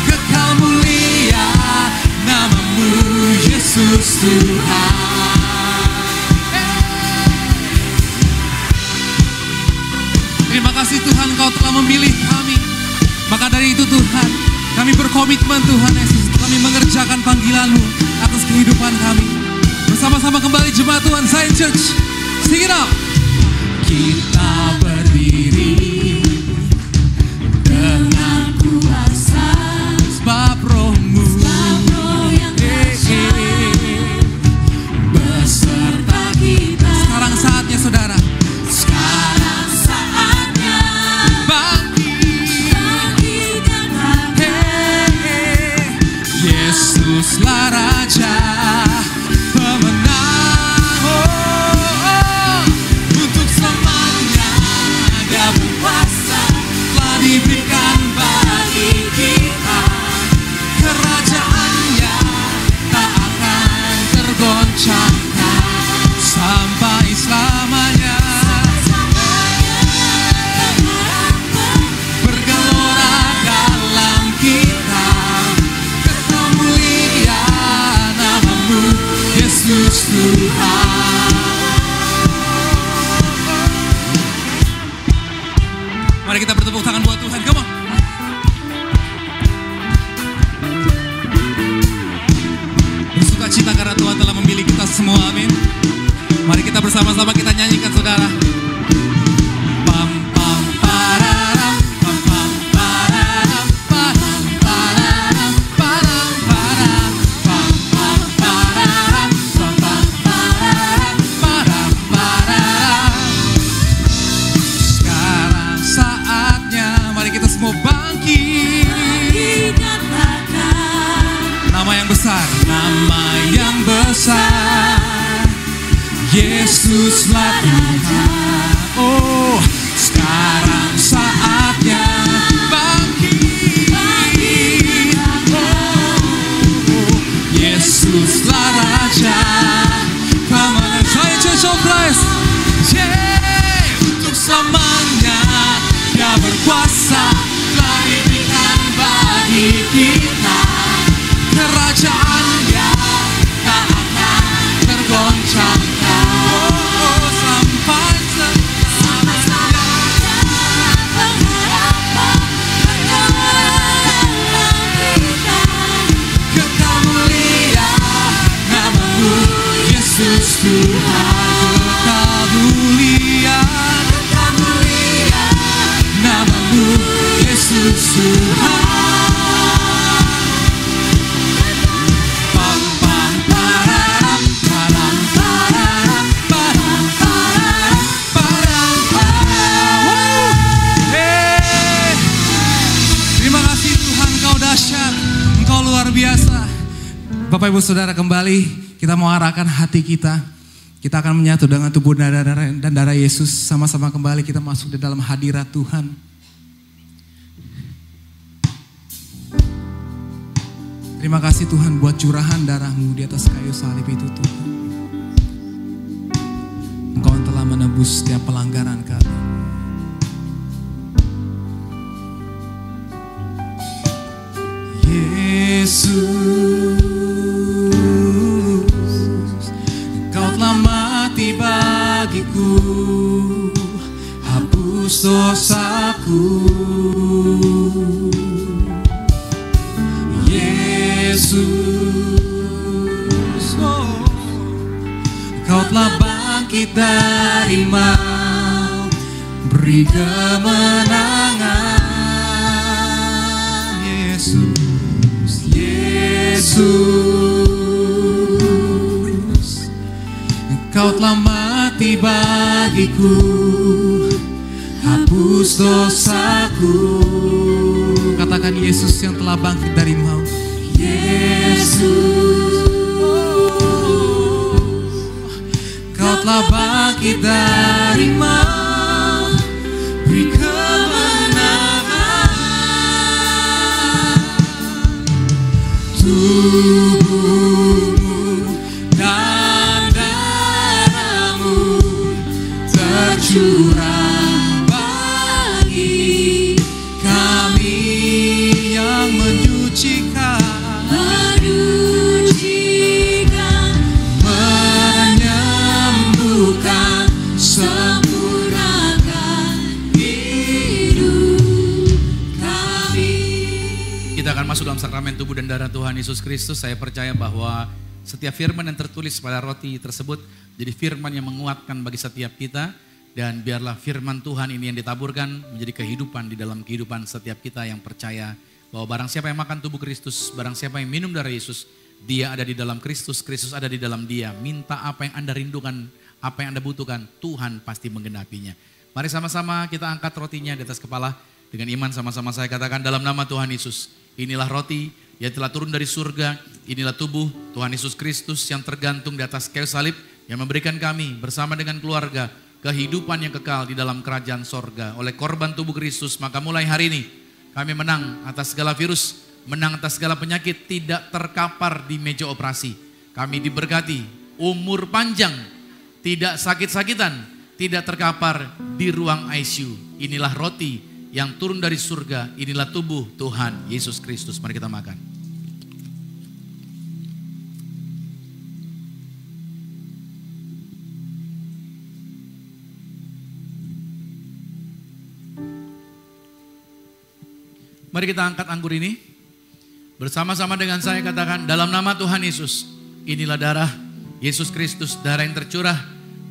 kekal mulia namamu Yesus Tuhan. Terima kasih Tuhan, Kau telah memilih kami. Maka dari itu Tuhan, kami berkomitmen Tuhan Yesus, kami mengerjakan panggilan-Mu atas kehidupan kami. Bersama-sama kembali jemaat Tuhan Zion Church. Sing it out. Kita berdiri dengan kuasa sebab Roh-Mu yang beserta kita. Sekarang saatnya saudara. Sekarang saatnya bangkit dan bangkit. Yesuslah Raja pemenang. Untuk selamanya Mari kita bertepuk tangan buat Tuhan. Come on. Bersuka cita karena Tuhan telah memilih kita semua. Amin. Mari kita bersama-sama kita nyanyikan saudara. Pam pam pararam, pam pam pararam, param pararam, param param, pam pam pararam, pam pam pararam, param pararam. Sekarang saatnya, mari kita semua bangkit. Nama yang besar, nama yang besar. Yesuslah Tuhan. Oh, sekarang saatnya bangkit. Oh, Yesuslah Raja. Come on, saya Church of Christ. Yeah, untuk selamanya Dia berkuasa. Telah diberikan bagi kita kerajaannya tak akan tergoncangkan. Yesus Tuhan, kekal mulia, namamu Yesus Tuhan. Pam pam pararam, param pararam, param pararam, param pararam. Hey. Terima kasih Tuhan, Engkau dahsyat, Engkau luar biasa. Bapak Ibu Saudara, kembali kita mau arahkan hati kita. Kita akan menyatu dengan tubuh dan darah Yesus. Sama-sama kembali kita masuk di dalam hadirat Tuhan. Terima kasih Tuhan buat curahan darah-Mu di atas kayu salib itu Tuhan. Engkau telah menebus setiap pelanggaran kami. Yesus, mati bagiku, hapus dosaku. Yesus, oh, Kau telah bangkit dari maut, beri kemenangan. Yesus, Yesus, Kau telah mati bagiku, hapus dosaku. Katakan Yesus yang telah bangkit dari maut. Yesus, oh, Kau telah bangkit dari maut, beri kemenangan. Tubuhmu curang bagi kami yang menyucikan, menyembuhkan, sempurnakan hidup kami. Kita akan masuk dalam sakramen tubuh dan darah Tuhan Yesus Kristus. Saya percaya bahwa setiap firman yang tertulis pada roti tersebut jadi firman yang menguatkan bagi setiap kita. Dan biarlah firman Tuhan ini yang ditaburkan menjadi kehidupan di dalam kehidupan setiap kita yang percaya bahwa barang siapa yang makan tubuh Kristus, barang siapa yang minum darah Yesus, dia ada di dalam Kristus, Kristus ada di dalam dia. Minta apa yang Anda rindukan, apa yang Anda butuhkan, Tuhan pasti menggenapinya. Mari sama-sama kita angkat rotinya di atas kepala. Dengan iman sama-sama saya katakan dalam nama Tuhan Yesus. Inilah roti yang telah turun dari surga, inilah tubuh Tuhan Yesus Kristus yang tergantung di atas kayu salib yang memberikan kami bersama dengan keluarga kehidupan yang kekal di dalam kerajaan sorga. Oleh korban tubuh Kristus, maka mulai hari ini kami menang atas segala virus, menang atas segala penyakit, tidak terkapar di meja operasi. Kami diberkati, umur panjang, tidak sakit-sakitan, tidak terkapar di ruang ICU. Inilah roti yang turun dari surga, inilah tubuh Tuhan Yesus Kristus. Mari kita makan. Mari kita angkat anggur ini. Bersama-sama dengan saya katakan, dalam nama Tuhan Yesus, inilah darah Yesus Kristus, darah yang tercurah,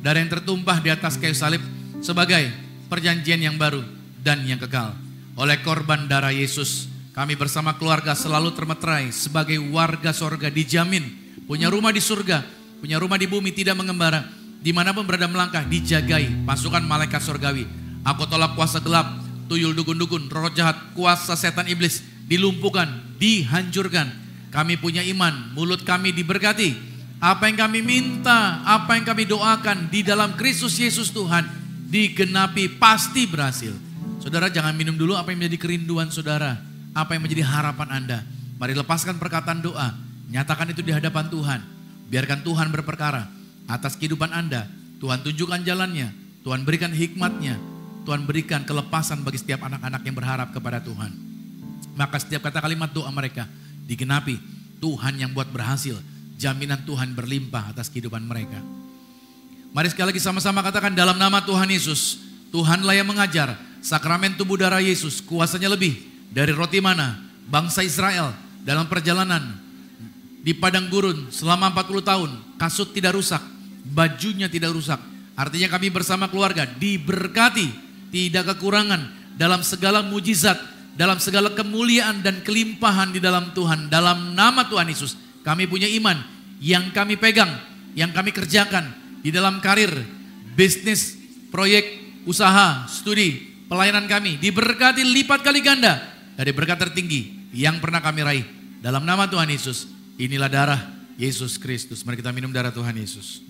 darah yang tertumpah di atas kayu salib sebagai perjanjian yang baru dan yang kekal. Oleh korban darah Yesus, kami bersama keluarga selalu termeterai sebagai warga sorga, dijamin punya rumah di surga, punya rumah di bumi, tidak mengembara, dimanapun berada melangkah, dijagai pasukan malaikat sorgawi. Aku tolak kuasa gelap, tuyul dukun-dukun, roh jahat, kuasa setan iblis, dilumpuhkan, dihancurkan. Kami punya iman, mulut kami diberkati. Apa yang kami minta, apa yang kami doakan di dalam Kristus Yesus Tuhan, digenapi, pasti berhasil. Saudara jangan minum dulu apa yang menjadi kerinduan saudara, apa yang menjadi harapan Anda. Mari lepaskan perkataan doa, nyatakan itu di hadapan Tuhan. Biarkan Tuhan berperkara atas kehidupan Anda. Tuhan tunjukkan jalannya, Tuhan berikan hikmatnya, Tuhan berikan kelepasan bagi setiap anak-anak yang berharap kepada Tuhan. Maka setiap kata kalimat doa mereka digenapi. Tuhan yang buat berhasil, jaminan Tuhan berlimpah atas kehidupan mereka. Mari sekali lagi sama-sama katakan, dalam nama Tuhan Yesus, Tuhanlah yang mengajar. Sakramen tubuh darah Yesus, kuasanya lebih dari roti mana bangsa Israel dalam perjalanan di padang gurun selama 40 tahun. Kasut tidak rusak, bajunya tidak rusak. Artinya kami bersama keluarga diberkati, tidak kekurangan dalam segala mujizat, dalam segala kemuliaan dan kelimpahan di dalam Tuhan. Dalam nama Tuhan Yesus, kami punya iman yang kami pegang, yang kami kerjakan di dalam karir, bisnis, proyek, usaha, studi, pelayanan kami diberkati lipat kali ganda dari berkat tertinggi yang pernah kami raih. Dalam nama Tuhan Yesus, inilah darah Yesus Kristus. Mari kita minum darah Tuhan Yesus.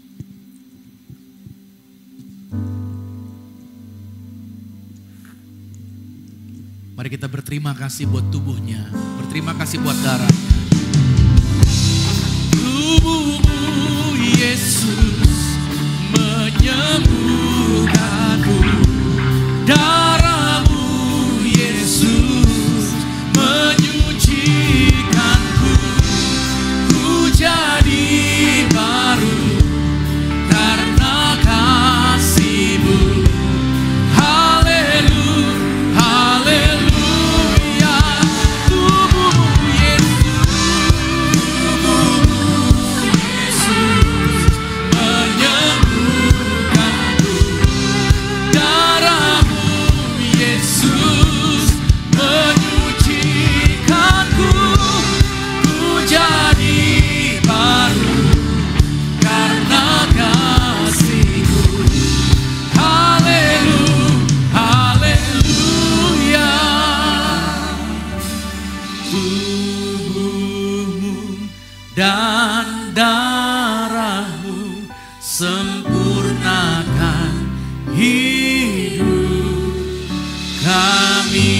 Mari kita berterima kasih buat tubuhnya, berterima kasih buat darahnya. Tubuhmu Yesus menyembuhkanku, darahmu Yesus menyucikanku, ku jadi baru karena kasih-Mu. Dan darahmu sempurnakan hidup kami.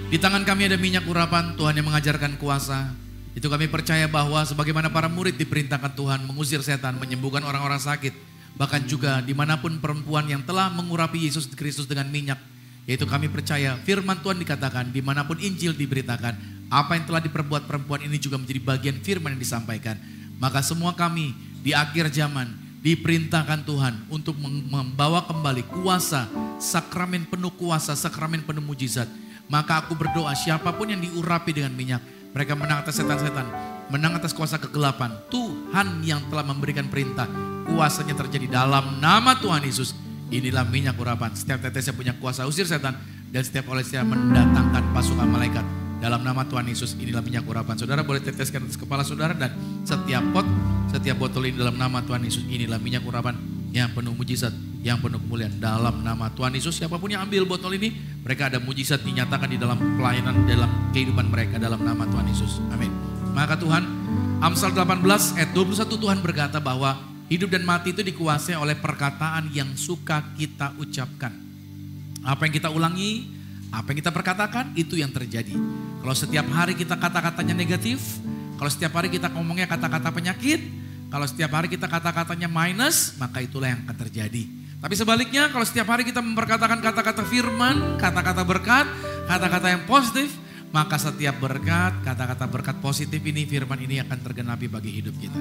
Di tangan kami ada minyak urapan Tuhan yang mengajarkan kuasa. Itu kami percaya bahwa sebagaimana para murid diperintahkan Tuhan mengusir setan, menyembuhkan orang-orang sakit. Bahkan juga dimanapun perempuan yang telah mengurapi Yesus Kristus dengan minyak. Yaitu kami percaya firman Tuhan dikatakan, dimanapun Injil diberitakan, apa yang telah diperbuat perempuan ini juga menjadi bagian firman yang disampaikan. Maka semua kami di akhir zaman diperintahkan Tuhan untuk membawa kembali kuasa, sakramen penuh kuasa, sakramen penuh mujizat. Maka aku berdoa siapapun yang diurapi dengan minyak, mereka menang atas setan-setan, menang atas kuasa kegelapan. Tuhan yang telah memberikan perintah, kuasanya terjadi dalam nama Tuhan Yesus. Inilah minyak urapan. Setiap tetesnya punya kuasa usir setan, dan setiap olesnya mendatangkan pasukan malaikat. Dalam nama Tuhan Yesus, inilah minyak urapan. Saudara boleh teteskan atas kepala saudara, dan setiap pot, setiap botol ini dalam nama Tuhan Yesus. Inilah minyak urapan yang penuh mujizat, yang penuh kemuliaan. Dalam nama Tuhan Yesus, siapapun yang ambil botol ini, mereka ada mujizat dinyatakan di dalam pelayanan, dalam kehidupan mereka, dalam nama Tuhan Yesus. Amin. Maka Tuhan, Amsal 18 ayat 21 Tuhan berkata bahwa hidup dan mati itu dikuasai oleh perkataan yang suka kita ucapkan. Apa yang kita ulangi, apa yang kita perkatakan, itu yang terjadi. Kalau setiap hari kita kata-katanya negatif, kalau setiap hari kita ngomongnya kata-kata penyakit, kalau setiap hari kita kata-katanya minus, maka itulah yang akan terjadi. Tapi sebaliknya, kalau setiap hari kita memperkatakan kata-kata firman, kata-kata berkat, kata-kata yang positif, maka setiap berkat, kata-kata berkat positif ini, firman ini akan tergenapi bagi hidup kita.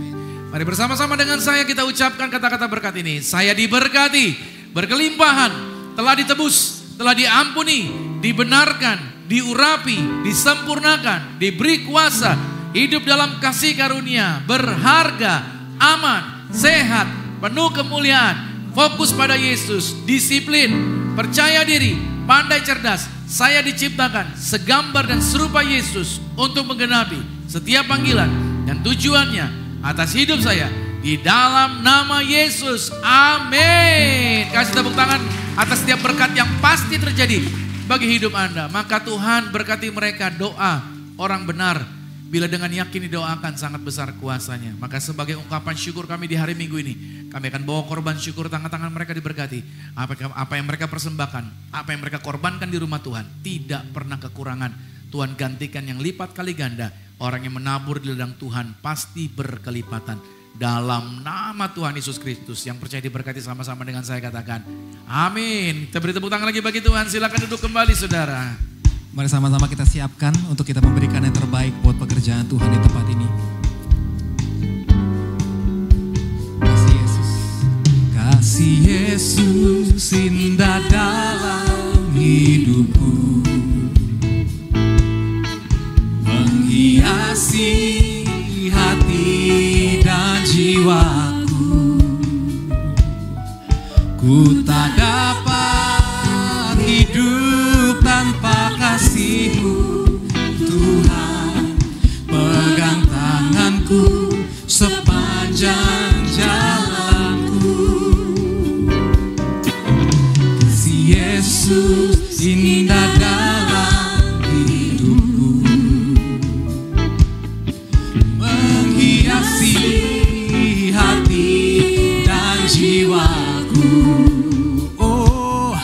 Mari bersama-sama dengan saya kita ucapkan kata-kata berkat ini. Saya diberkati, berkelimpahan, telah ditebus, telah diampuni, dibenarkan, diurapi, disempurnakan, diberi kuasa, hidup dalam kasih karunia, berharga, aman, sehat, penuh kemuliaan, fokus pada Yesus, disiplin, percaya diri, pandai cerdas. Saya diciptakan segambar dan serupa Yesus untuk menggenapi setiap panggilan dan tujuannya atas hidup saya. Di dalam nama Yesus, amin. Kasih tepuk tangan atas setiap berkat yang pasti terjadi bagi hidup Anda. Maka Tuhan berkati mereka, doa orang benar. Bila dengan yakin didoakan sangat besar kuasanya. Maka sebagai ungkapan syukur kami di hari Minggu ini, kami akan bawa korban syukur, tangan-tangan mereka diberkati. Apa yang mereka persembahkan, apa yang mereka korbankan di rumah Tuhan, tidak pernah kekurangan. Tuhan gantikan yang lipat kali ganda. Orang yang menabur di ladang Tuhan pasti berkelipatan. Dalam nama Tuhan Yesus Kristus, yang percaya diberkati sama-sama dengan saya katakan amin. Kita beri tepuk tangan lagi bagi Tuhan. Silakan duduk kembali saudara. Mari sama-sama kita siapkan untuk kita memberikan yang terbaik buat pekerjaan Tuhan di tempat ini. Kasih Yesus. Kasih Yesus indah dalam hidupku, menghiasi hati dan jiwaku. Ku tak dapat hidup tanpa kasih-Mu, Tuhan. Pegang tanganku sepanjang jalanku. Kasih Yesus indah dalam hidupku, menghiasi hati dan jiwaku. Oh,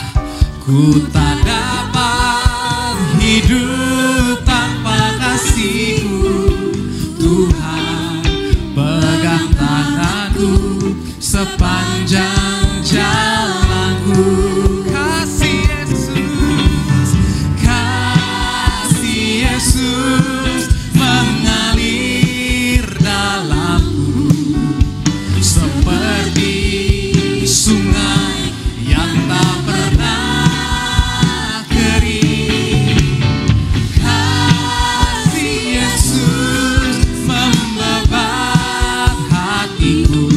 ku tak dapat hidup tanpa kasih-Mu, Tuhan. Pegang tanganku sepanjang jalanku. Kasih Yesus, kasih Yesus mengalir dalamku seperti sungai yang tak pernah kering. Kasih Yesus membebat hatiku.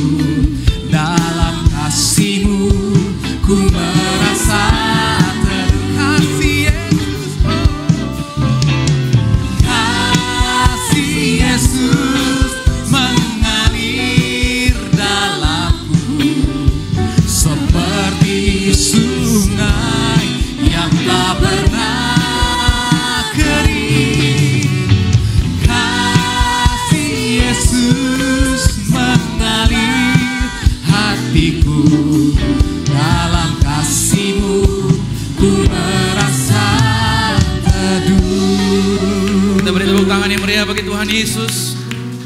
Dalam kasih-Mu ku merasa teduh. Kasih Yesus, kasih Yesus mengalir dalamku seperti sungai yang tak pernah kering. Kasih Yesus mengalir hatiku. Dalam kasih-Mu ku merasa teduh. Kita beri tepuk tangan yang meriah bagi Tuhan Yesus.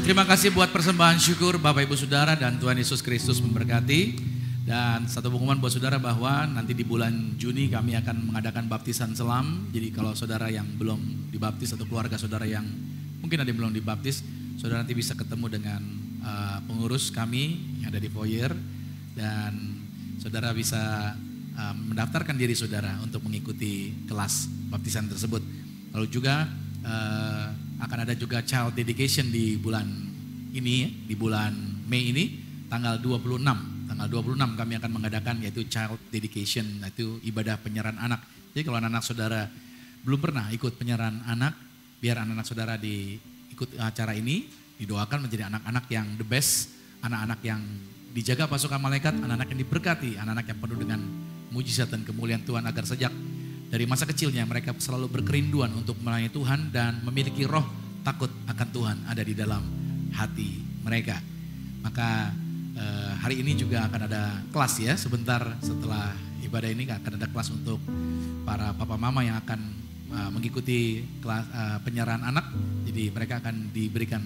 Terima kasih buat persembahan syukur Bapak Ibu Saudara, dan Tuhan Yesus Kristus memberkati. Dan satu pengumuman buat saudara bahwa nanti di bulan Juni kami akan mengadakan baptisan selam. Jadi kalau saudara yang belum dibaptis atau keluarga saudara yang mungkin ada yang belum dibaptis, saudara nanti bisa ketemu dengan pengurus kami yang ada di foyer. Dan saudara bisa mendaftarkan diri saudara untuk mengikuti kelas baptisan tersebut. Lalu juga akan ada juga child dedication di bulan ini, di bulan Mei ini, tanggal 26. Tanggal 26 kami akan mengadakan yaitu child dedication, yaitu ibadah penyerahan anak. Jadi kalau anak-anak saudara belum pernah ikut penyerahan anak, biar anak-anak saudara ikut acara ini, didoakan menjadi anak-anak yang the best, anak-anak yang dijaga pasukan malaikat, anak-anak yang diberkati, anak-anak yang penuh dengan mujizat dan kemuliaan Tuhan, agar sejak dari masa kecilnya mereka selalu berkerinduan untuk melayani Tuhan dan memiliki roh takut akan Tuhan ada di dalam hati mereka. Maka hari ini juga akan ada kelas ya, sebentar setelah ibadah ini akan ada kelas untuk para papa mama yang akan mengikuti kelas penyerahan anak. Jadi mereka akan diberikan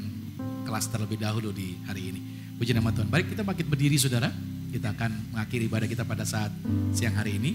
kelas terlebih dahulu di hari ini. Puji nama Tuhan. Baik, kita bangkit berdiri saudara. Kita akan mengakhiri ibadah kita pada saat siang hari ini.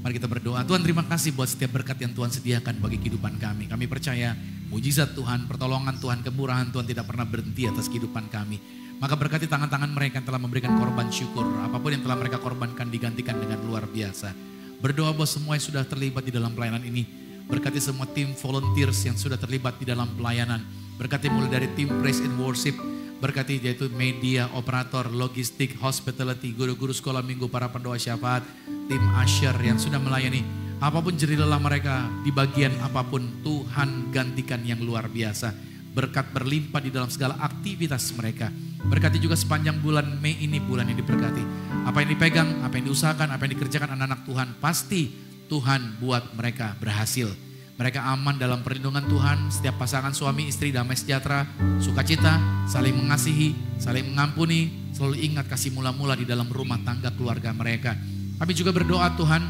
Mari kita berdoa. Tuhan, terima kasih buat setiap berkat yang Tuhan sediakan bagi kehidupan kami. Kami percaya mujizat Tuhan, pertolongan Tuhan, kemurahan Tuhan tidak pernah berhenti atas kehidupan kami. Maka berkati tangan-tangan mereka yang telah memberikan korban syukur. Apapun yang telah mereka korbankan digantikan dengan luar biasa. Berdoa buat semua yang sudah terlibat di dalam pelayanan ini. Berkati semua tim volunteers yang sudah terlibat di dalam pelayanan. Berkati mulai dari tim praise and worship. Berkati yaitu media, operator, logistik, hospitality, guru-guru sekolah minggu, para pendoa syafaat, tim usher yang sudah melayani. Apapun jerih lelah mereka, di bagian apapun Tuhan gantikan yang luar biasa. Berkat berlimpah di dalam segala aktivitas mereka. Berkati juga sepanjang bulan Mei ini, bulan yang diberkati. Apa yang dipegang, apa yang diusahakan, apa yang dikerjakan anak-anak Tuhan, pasti Tuhan buat mereka berhasil. Mereka aman dalam perlindungan Tuhan. Setiap pasangan suami istri damai sejahtera, sukacita, saling mengasihi, saling mengampuni. Selalu ingat kasih mula-mula di dalam rumah tangga keluarga mereka. Kami juga berdoa Tuhan,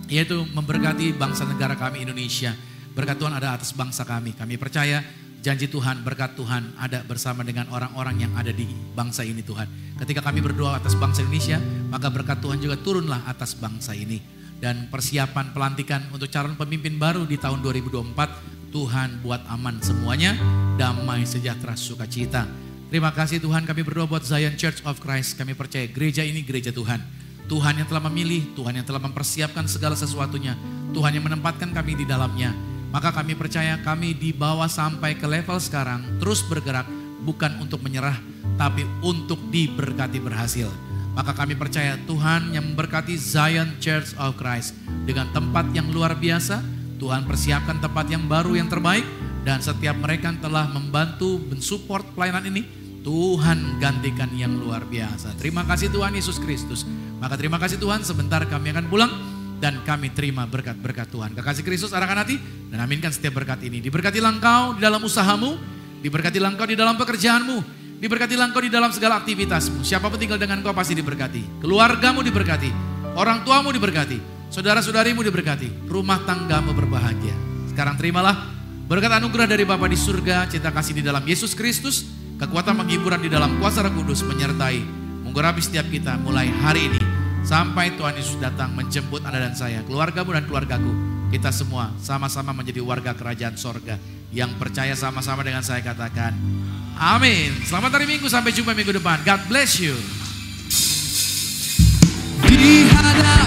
yaitu memberkati bangsa negara kami Indonesia. Berkat Tuhan ada atas bangsa kami. Kami percaya janji Tuhan, berkat Tuhan ada bersama dengan orang-orang yang ada di bangsa ini Tuhan. Ketika kami berdoa atas bangsa Indonesia, maka berkat Tuhan juga turunlah atas bangsa ini. Dan persiapan pelantikan untuk calon pemimpin baru di tahun 2024, Tuhan buat aman semuanya, damai, sejahtera, sukacita. Terima kasih Tuhan, kami berdoa buat Zion Church of Christ. Kami percaya gereja ini gereja Tuhan. Tuhan yang telah memilih, Tuhan yang telah mempersiapkan segala sesuatunya. Tuhan yang menempatkan kami di dalamnya. Maka kami percaya kami dibawa sampai ke level sekarang, terus bergerak, bukan untuk menyerah, tapi untuk diberkati berhasil. Maka kami percaya Tuhan yang memberkati Zion Church of Christ dengan tempat yang luar biasa. Tuhan persiapkan tempat yang baru yang terbaik. Dan setiap mereka yang telah membantu, mensupport pelayanan ini, Tuhan gantikan yang luar biasa. Terima kasih Tuhan Yesus Kristus. Maka terima kasih Tuhan, sebentar kami akan pulang. Dan kami terima berkat-berkat Tuhan. Kekasih Kristus arahkan hati dan aminkan setiap berkat ini. Diberkatilah engkau di dalam usahamu, diberkatilah engkau di dalam pekerjaanmu, diberkatilah engkau di dalam segala aktivitasmu. Siapapun tinggal dengan engkau pasti diberkati. Keluargamu diberkati, orang tuamu diberkati, saudara-saudarimu diberkati, rumah tanggamu berbahagia. Sekarang terimalah berkat anugerah dari Bapa di surga, cinta kasih di dalam Yesus Kristus, kekuatan penghiburan di dalam kuasa Roh Kudus menyertai, menggurapi setiap kita mulai hari ini. Sampai Tuhan Yesus datang menjemput Anda dan saya, keluargamu dan keluargaku. Kita semua sama-sama menjadi warga kerajaan sorga. Yang percaya sama-sama dengan saya katakan, amin. Selamat hari Minggu, sampai jumpa minggu depan. God bless you. Di hadapan